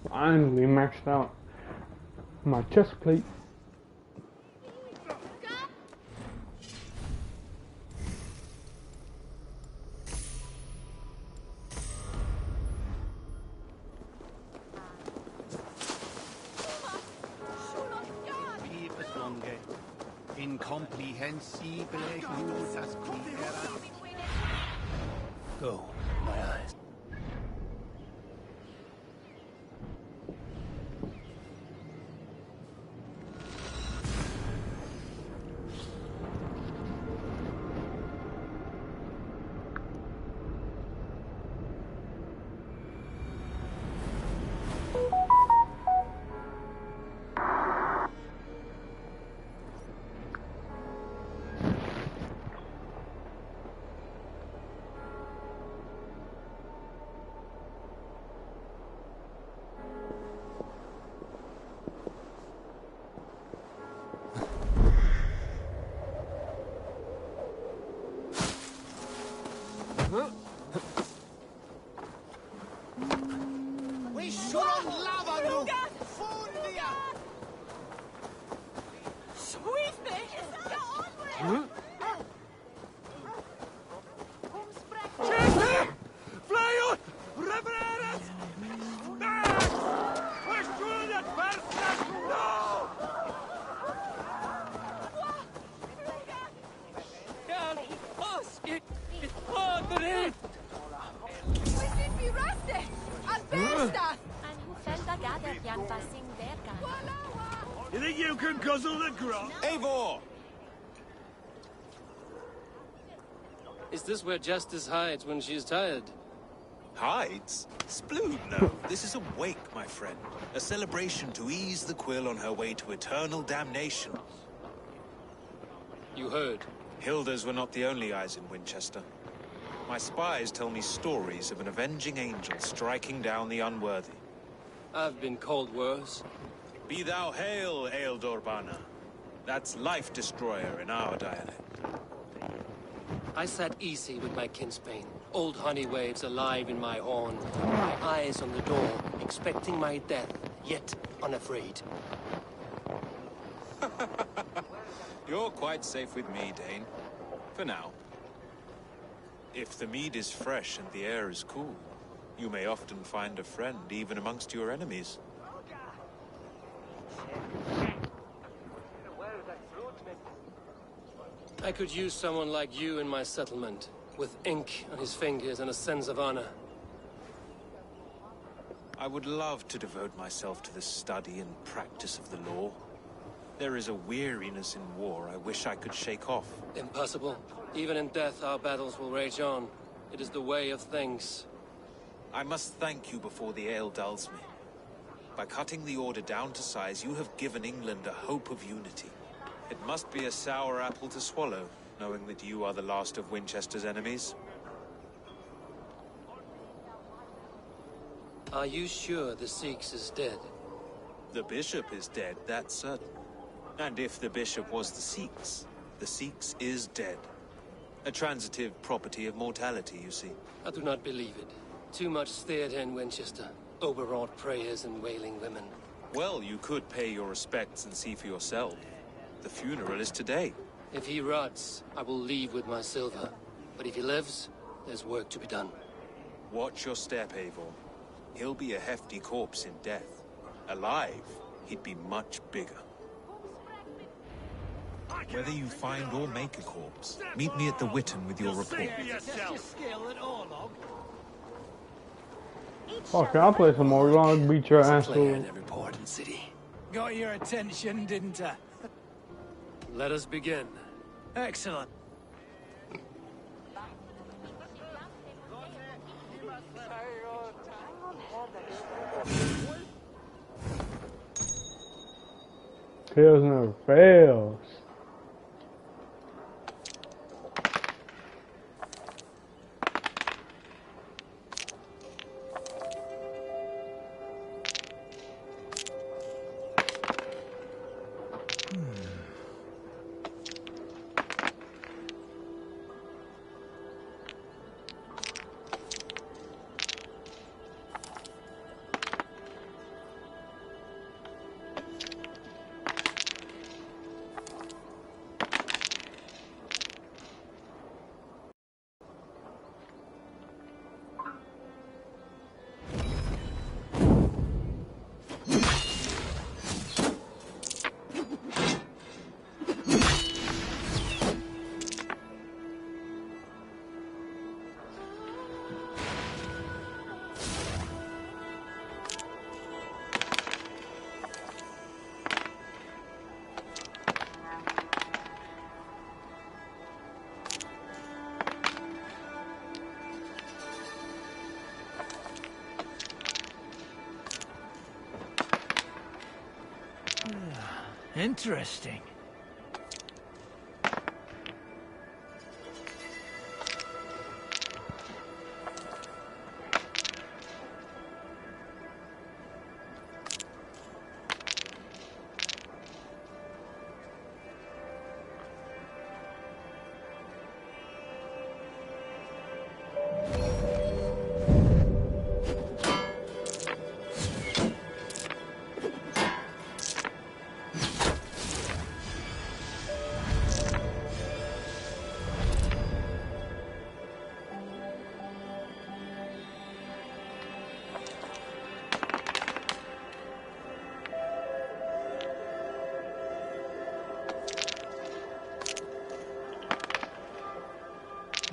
Finally maxed out my chest plate. Incomprehensible justas qui erat. Go, my eyes. We should lava you! Fundia! Fly ut! Repareras! Försvunnet färstas! No! You think you can guzzle the grot? Eivor! Is this where Justice hides when she's tired? Hides? Splood, no. This is a wake, my friend. A celebration to ease the quill on her way to eternal damnation. You heard. Hilda's were not the only eyes in Winchester. My spies tell me stories of an avenging angel striking down the unworthy. I've been called worse. Be thou hail, Ealdor Bana. That's Life Destroyer in our dialect. I sat easy with my kinsbane. Old honey waves alive in my horn. My eyes on the door, expecting my death, yet unafraid. You're quite safe with me, Dane. For now. If the mead is fresh and the air is cool, you may often find a friend even amongst your enemies. I could use someone like you in my settlement, with ink on his fingers and a sense of honor. I would love to devote myself to the study and practice of the law. There is a weariness in war I wish I could shake off. Impossible. Even in death, our battles will rage on. It is the way of things. I must thank you before the ale dulls me. By cutting the order down to size, you have given England a hope of unity. It must be a sour apple to swallow, knowing that you are the last of Winchester's enemies. Are you sure the Sikhs is dead? The bishop is dead, that's certain. And if the bishop was the Sikhs is dead. A transitive property of mortality, you see. I do not believe it. Too much theatre in Winchester. Overwrought prayers and wailing women. Well, you could pay your respects and see for yourself. The funeral is today. If he rots, I will leave with my silver. But if he lives, there's work to be done. Watch your step, Eivor. He'll be a hefty corpse in death. Alive, he'd be much bigger. Whether you find or make a corpse, meet me at the Witten with your report. Fuck, I'll play some more. We're gonna beat your ass to in every port and city. Got your attention, didn't I? Let us begin. Excellent. Kills never fails. Interesting.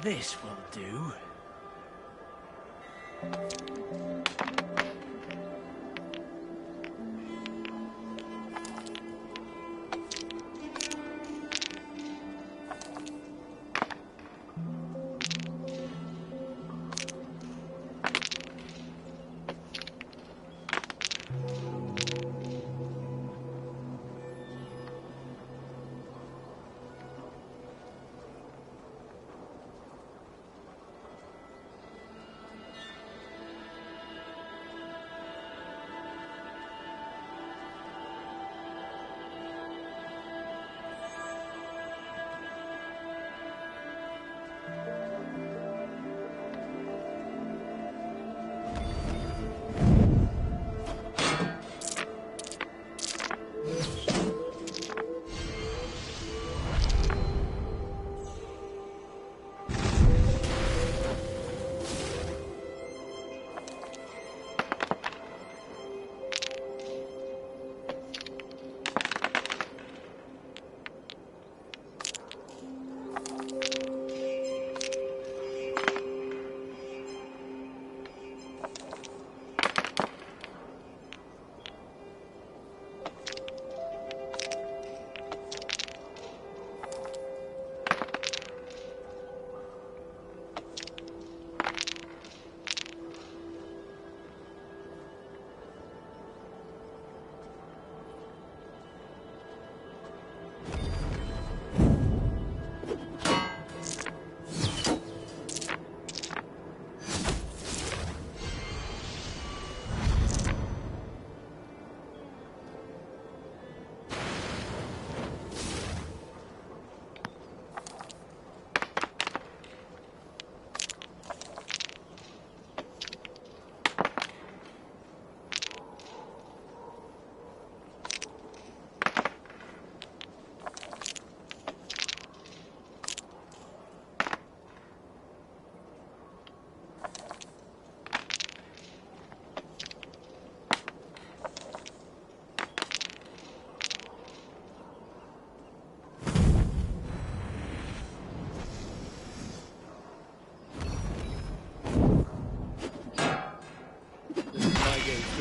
This will do.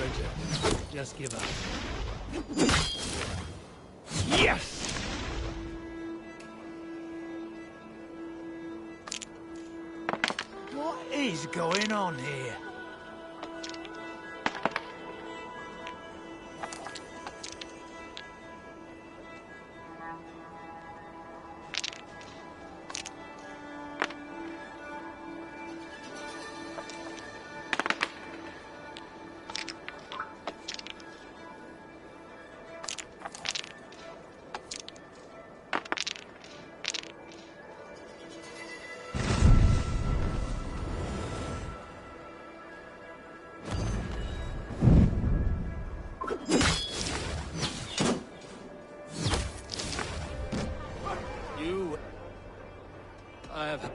stranger. Just give up. Yes! What is going on here? I have...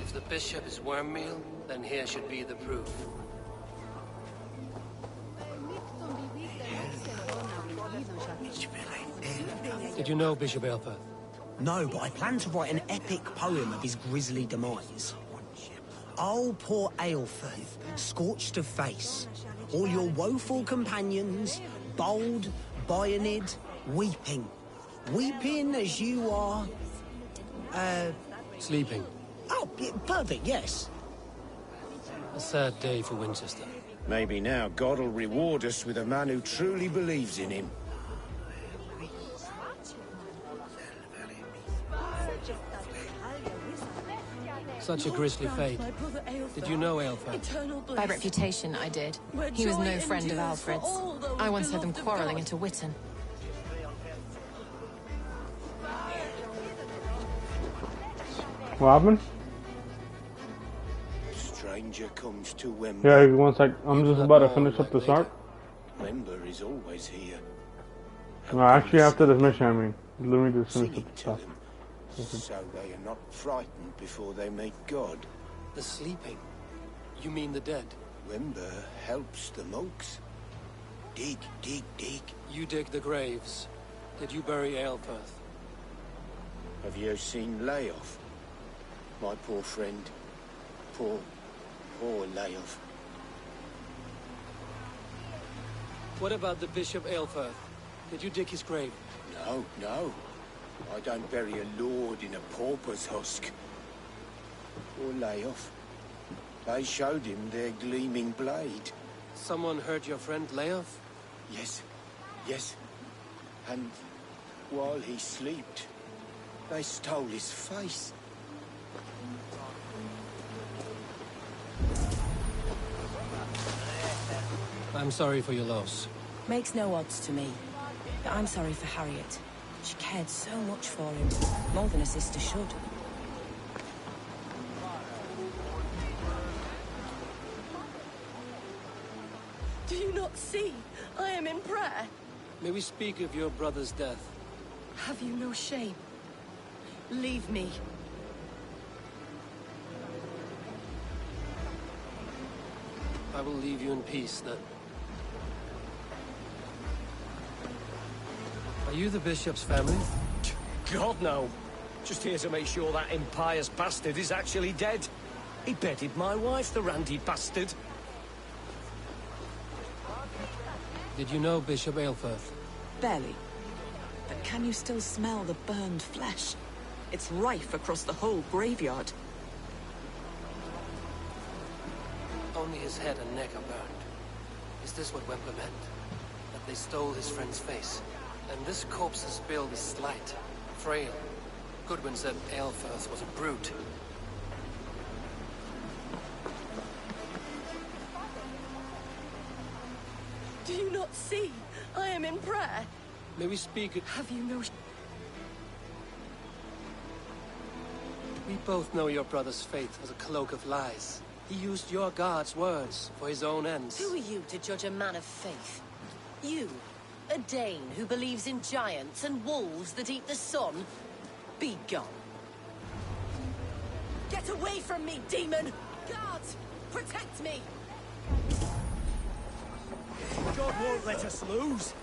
If the bishop is worm meal, then here should be the proof. Did you know Bishop Aelfirth? No, but I plan to write an epic poem of his grisly demise. Oh, poor Aelfirth, scorched of face. All your woeful companions, bold, Bionid, weeping. Weeping as you are... Sleeping. Oh, perfect, yes. A sad day for Winchester. Maybe now God will reward us with a man who truly believes in him. Such a grisly fate. Did you know Aelfirth? By reputation, I did. He was no friend of Alfred's. I once heard them quarrelling at a Witten. What happened? Stranger comes to Wember. Yeah, one sec. I'm just about to finish up this arc. Wember is always here. No, actually after this mission, I mean. Let me just finish up the stuff. So they are not frightened before they meet God. The sleeping? You mean the dead? Wember helps the monks. Dig, dig, dig. You dig the graves. Did you bury Aelfirth? Have you seen Leof? My poor friend. Poor Leof. What about the Bishop Aelfirth? Did you dig his grave? No. I don't bury a lord in a pauper's husk. Poor Leof. They showed him their gleaming blade. Someone hurt your friend Leof? Yes. And while he slept, they stole his face. I'm sorry for your loss. Makes no odds to me. But I'm sorry for Harriet. She cared so much for him. More than a sister should. Do you not see? I am in prayer. May we speak of your brother's death? Have you no shame? Leave me. will leave you in peace, then. Are you the bishop's family? God, no. Just here to make sure that impious bastard is actually dead. He bedded my wife, the randy bastard. Did you know Bishop Aelfirth? Barely. But can you still smell the burned flesh? It's rife across the whole graveyard. Only his head and neck are burned. Is this what Wempler meant? That they stole his friend's face? And this corpse's build is slight, frail. Goodwin said Aelfirth was a brute. Do you not see? I am in prayer. May we speak? Have you no... We both know your brother's faith was a cloak of lies. He used your God's words for his own ends. Who are you to judge a man of faith? You, a Dane who believes in giants and wolves that eat the sun? Be gone. Get away from me, demon! Guards, protect me! God won't let us lose.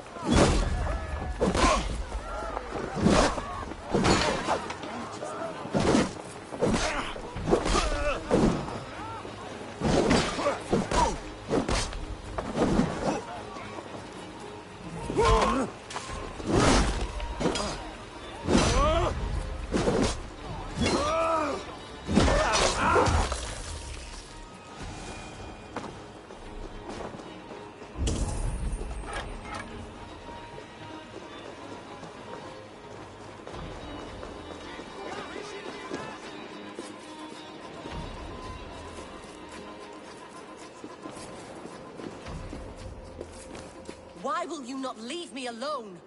Why will you not leave me alone?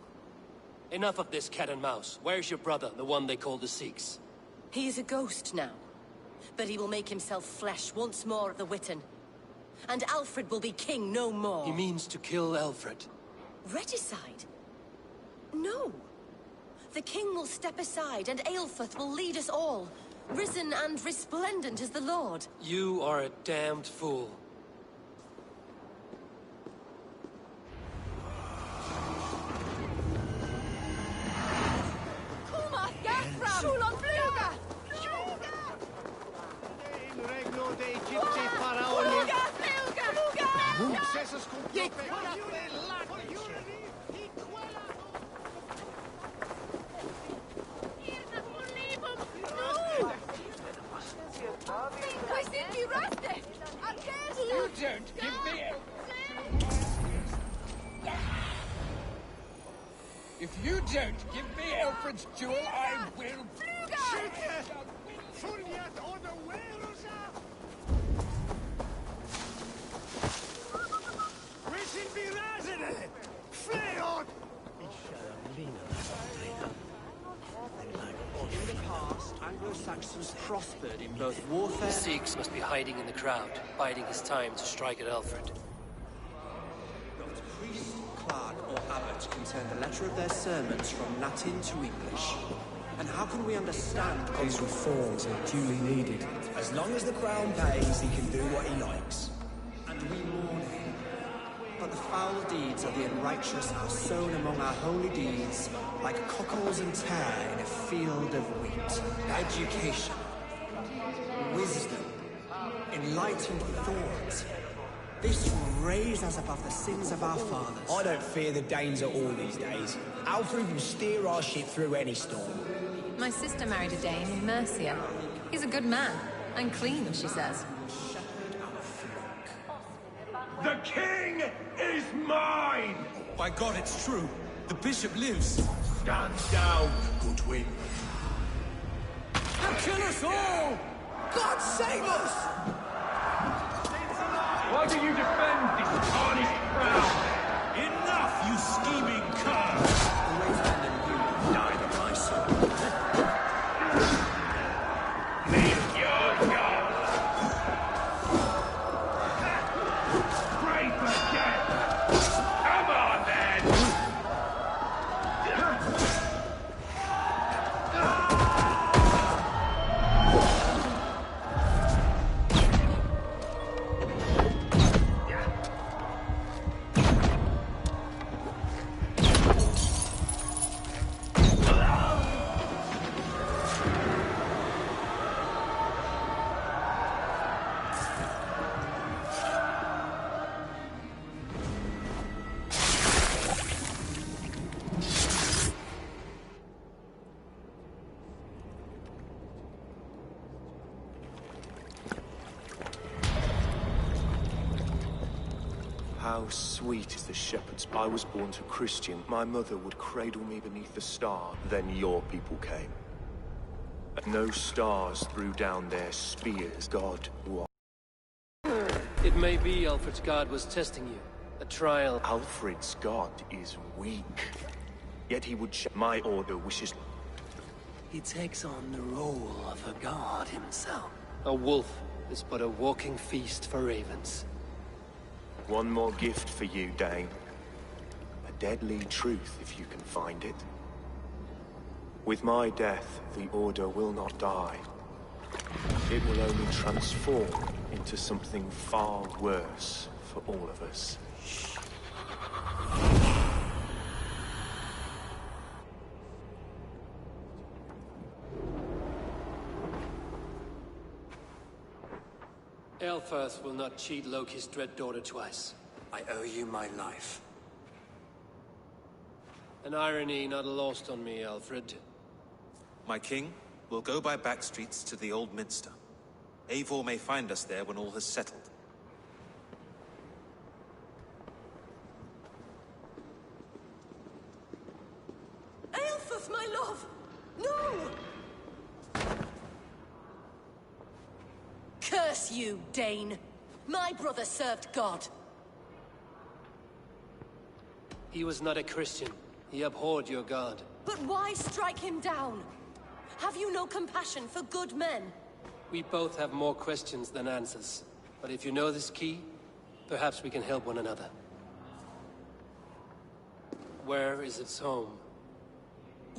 Enough of this cat and mouse. Where's your brother, the one they call the Sikhs? He is a ghost now. But he will make himself flesh once more at the Witten. And Alfred will be king no more. He means to kill Alfred. Regicide? No. The king will step aside and Aelfirth will lead us all. Risen and resplendent as the Lord. You are a damned fool. You don't give me it. If you don't give me Alfred's jewel, I will... In the past, Anglo-Saxons prospered in both warfare... The Sikhs must be hiding in the crowd, biding his time to strike at Alfred. Not priest, clerk, or abbot can turn the letter of their sermons from Latin to English. And how can we understand... These reforms are duly needed. As long as the crown pays, he can do what he likes. And we mourn him. But the foul deeds of the unrighteous are sown among our holy deeds, like cockles and tare in a field of wheat. Education, wisdom, enlightened thought. This will raise us above the sins of our fathers. I don't fear the Danes at all these days. Alfred will steer our ship through any storm. My sister married a Dane in Mercia. He's a good man. And clean, she says. The king is mine! By God, it's true. The bishop lives. Stand down, Goodwin. They'll kill us all! God save us! Why do you defend this tarnished crown? Enough, you scheming cur! Neither my son. Live your God! Pray for death! Come on, then! How sweet is the shepherd's... I was born to Christian. My mother would cradle me beneath the star. Then your people came. And no stars threw down their spears. God was... It may be Alfred's god was testing you. A trial. Alfred's god is weak. Yet he would... My order wishes... He takes on the role of a god himself. A wolf is but a walking feast for ravens. One more gift for you, Dane. A deadly truth, if you can find it. With my death, the Order will not die. It will only transform into something far worse for all of us. Aelfirth will not cheat Loki's dread daughter twice. I owe you my life. An irony not lost on me, Alfred. My king, we'll go by back streets to the Old Minster. Eivor may find us there when all has settled. Aelfirth, my love! No! Curse you, Dane! My brother served God. He was not a Christian. He abhorred your god. But why strike him down? Have you no compassion for good men? We both have more questions than answers. But if you know this key, perhaps we can help one another. Where is its home?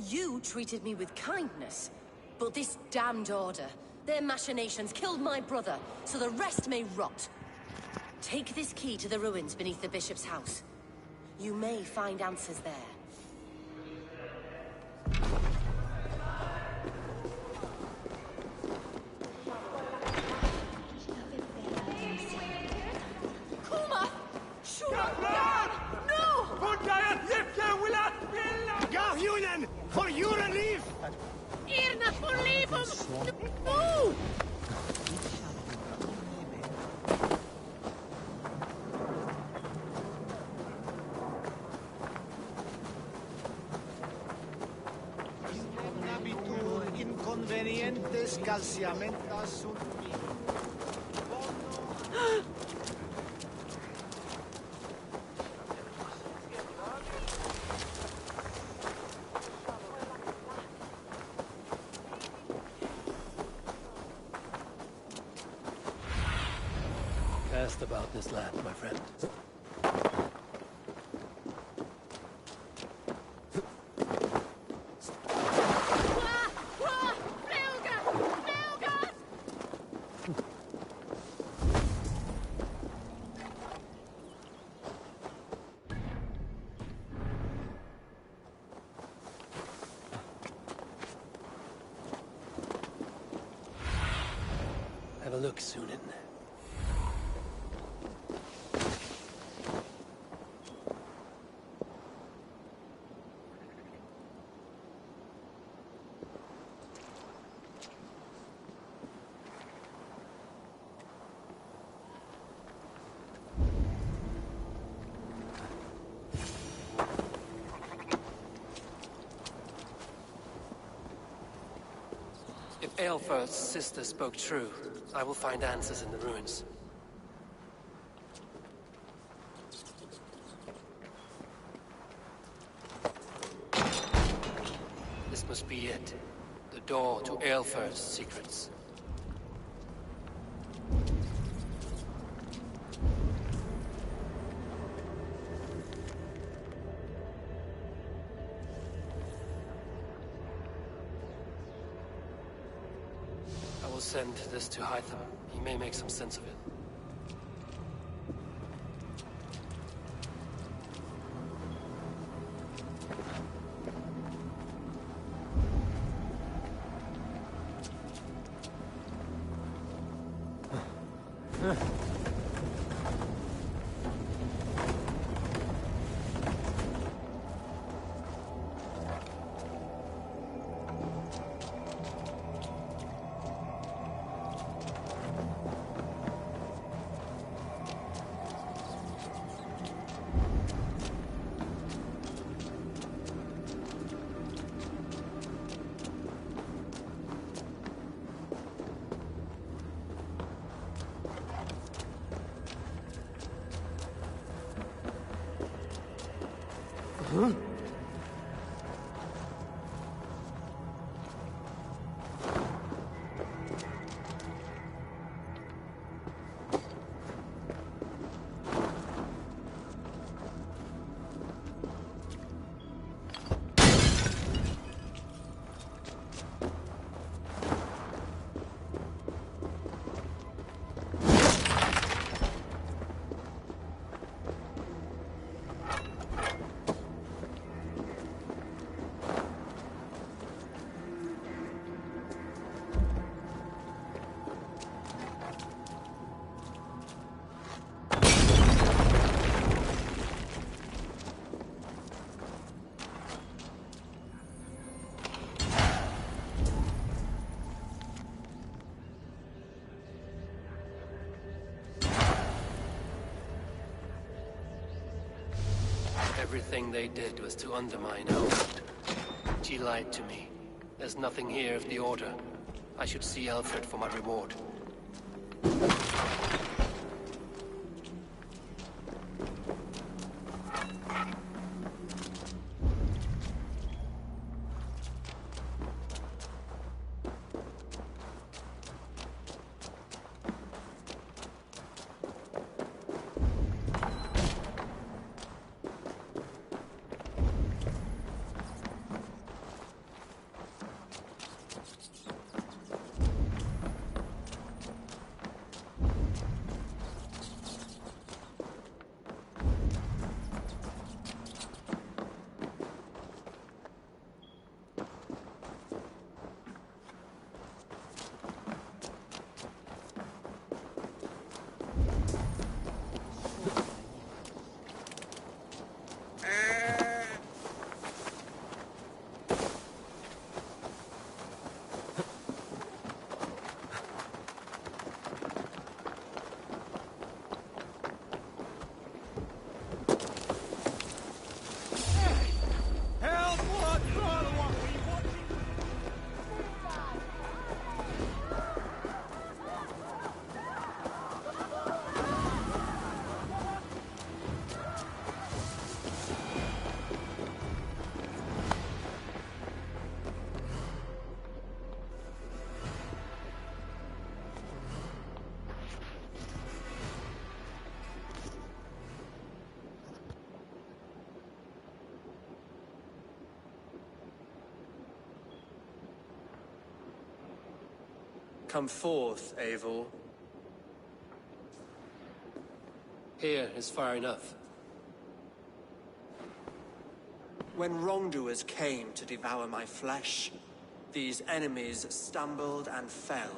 You treated me with kindness, but this damned Order, their machinations killed my brother, so the rest may rot. Take this key to the ruins beneath the Bishop's house. You may find answers there. Kuma! Shura! No! Garhunen, for your relief! Irna for liebum! No! Inconvenientes calciamentas sunt Cast about this land, my friend. Have a look, Sunan. If Aelfirth's sister spoke true, I will find answers in the ruins. This must be it. The door to Aelfirth's secrets. I will send this to Hytham. He may make some sense of it. Everything they did was to undermine Alfred. She lied to me. There's nothing here of the Order. I should see Alfred for my reward. Come forth, Eivor. Here is far enough. When wrongdoers came to devour my flesh, these enemies stumbled and fell.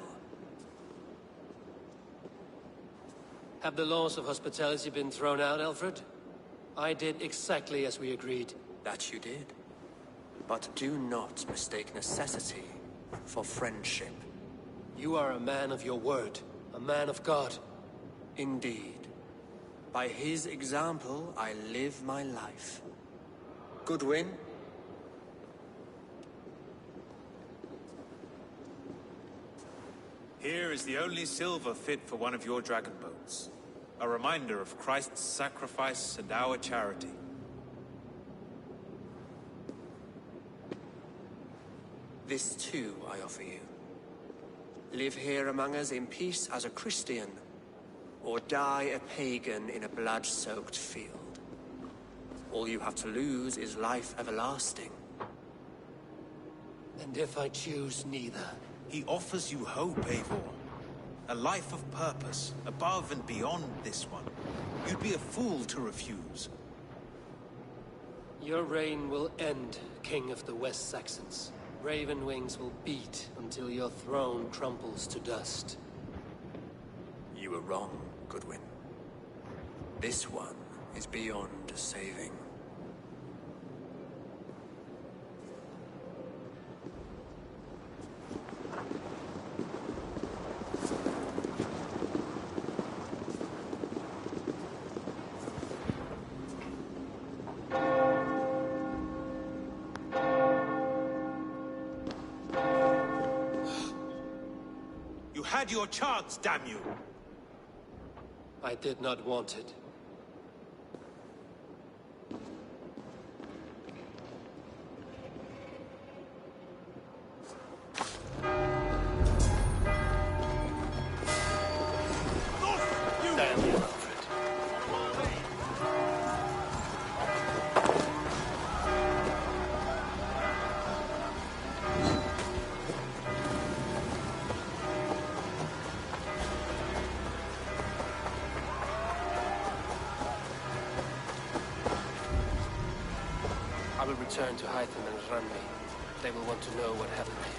Have the laws of hospitality been thrown out, Alfred? I did exactly as we agreed. That you did. But do not mistake necessity for friendship. You are a man of your word, a man of God. Indeed. By his example, I live my life. Goodwin? Here is the only silver fit for one of your dragon boats. A reminder of Christ's sacrifice and our charity. This too I offer you. Live here among us in peace as a Christian, or die a pagan in a blood-soaked field. All you have to lose is life everlasting. And if I choose neither? He offers you hope, Eivor. A life of purpose, above and beyond this one. You'd be a fool to refuse. Your reign will end, King of the West Saxons. Raven wings will beat until your throne crumbles to dust. You were wrong, Goodwin. This one is beyond saving. Had your chance, damn you! I did not want it. return to Hytham and Rami, they will want to know what happened here.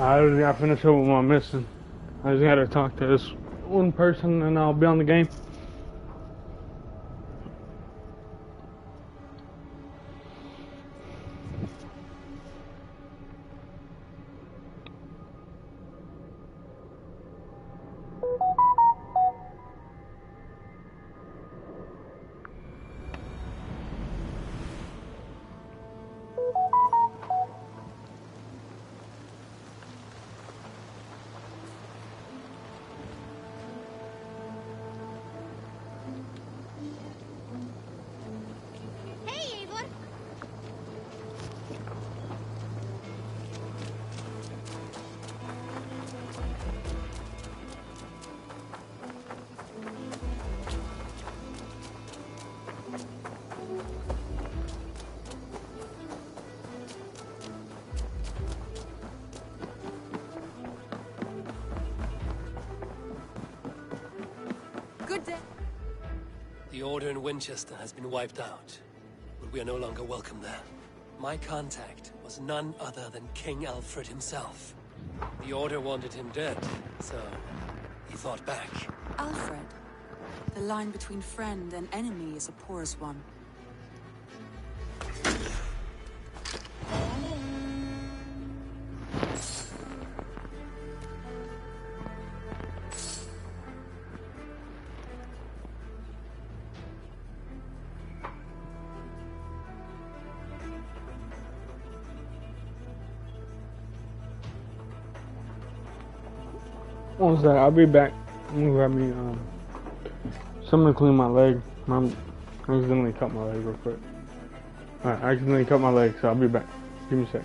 I just gotta finish up with my mission. I just gotta talk to this one person and I'll be on the game. Hey, Eivor! Good day. The Order in Winchester has been wiped out, but we are no longer welcome there. My contact was none other than King Alfred himself. The Order wanted him dead, so he fought back. Alfred. The line between friend and enemy is a porous one. One sec, I'll be back. I'm gonna grab me something to clean my leg. I accidentally cut my leg real quick. Alright, I accidentally cut my leg, so I'll be back. Give me a sec.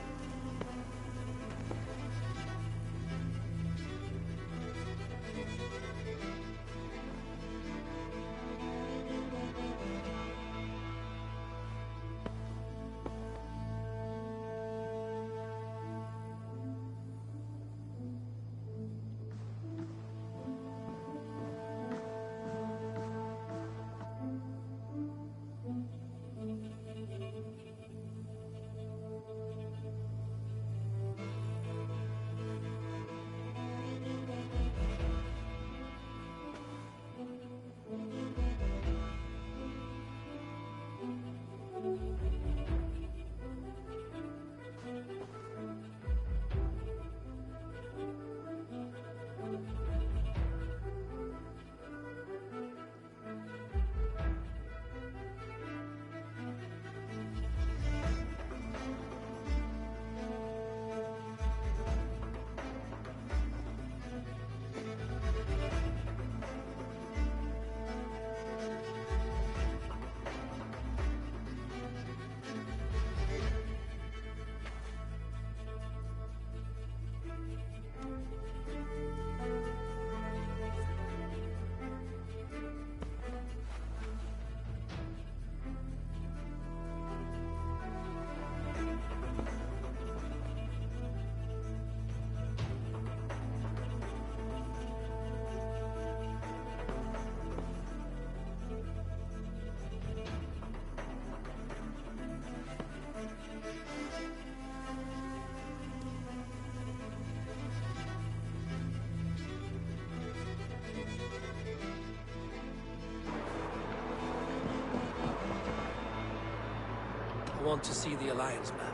I want to see the Alliance map.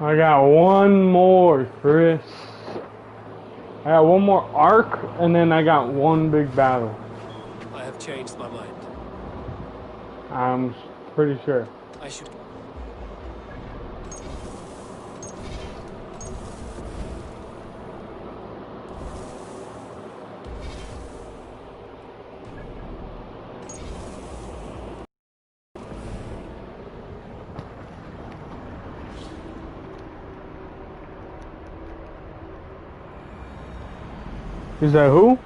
I got one more, Chris. I got one more arc, and then I got one big battle. I have changed my mind. Pretty sure. I should. Is that who?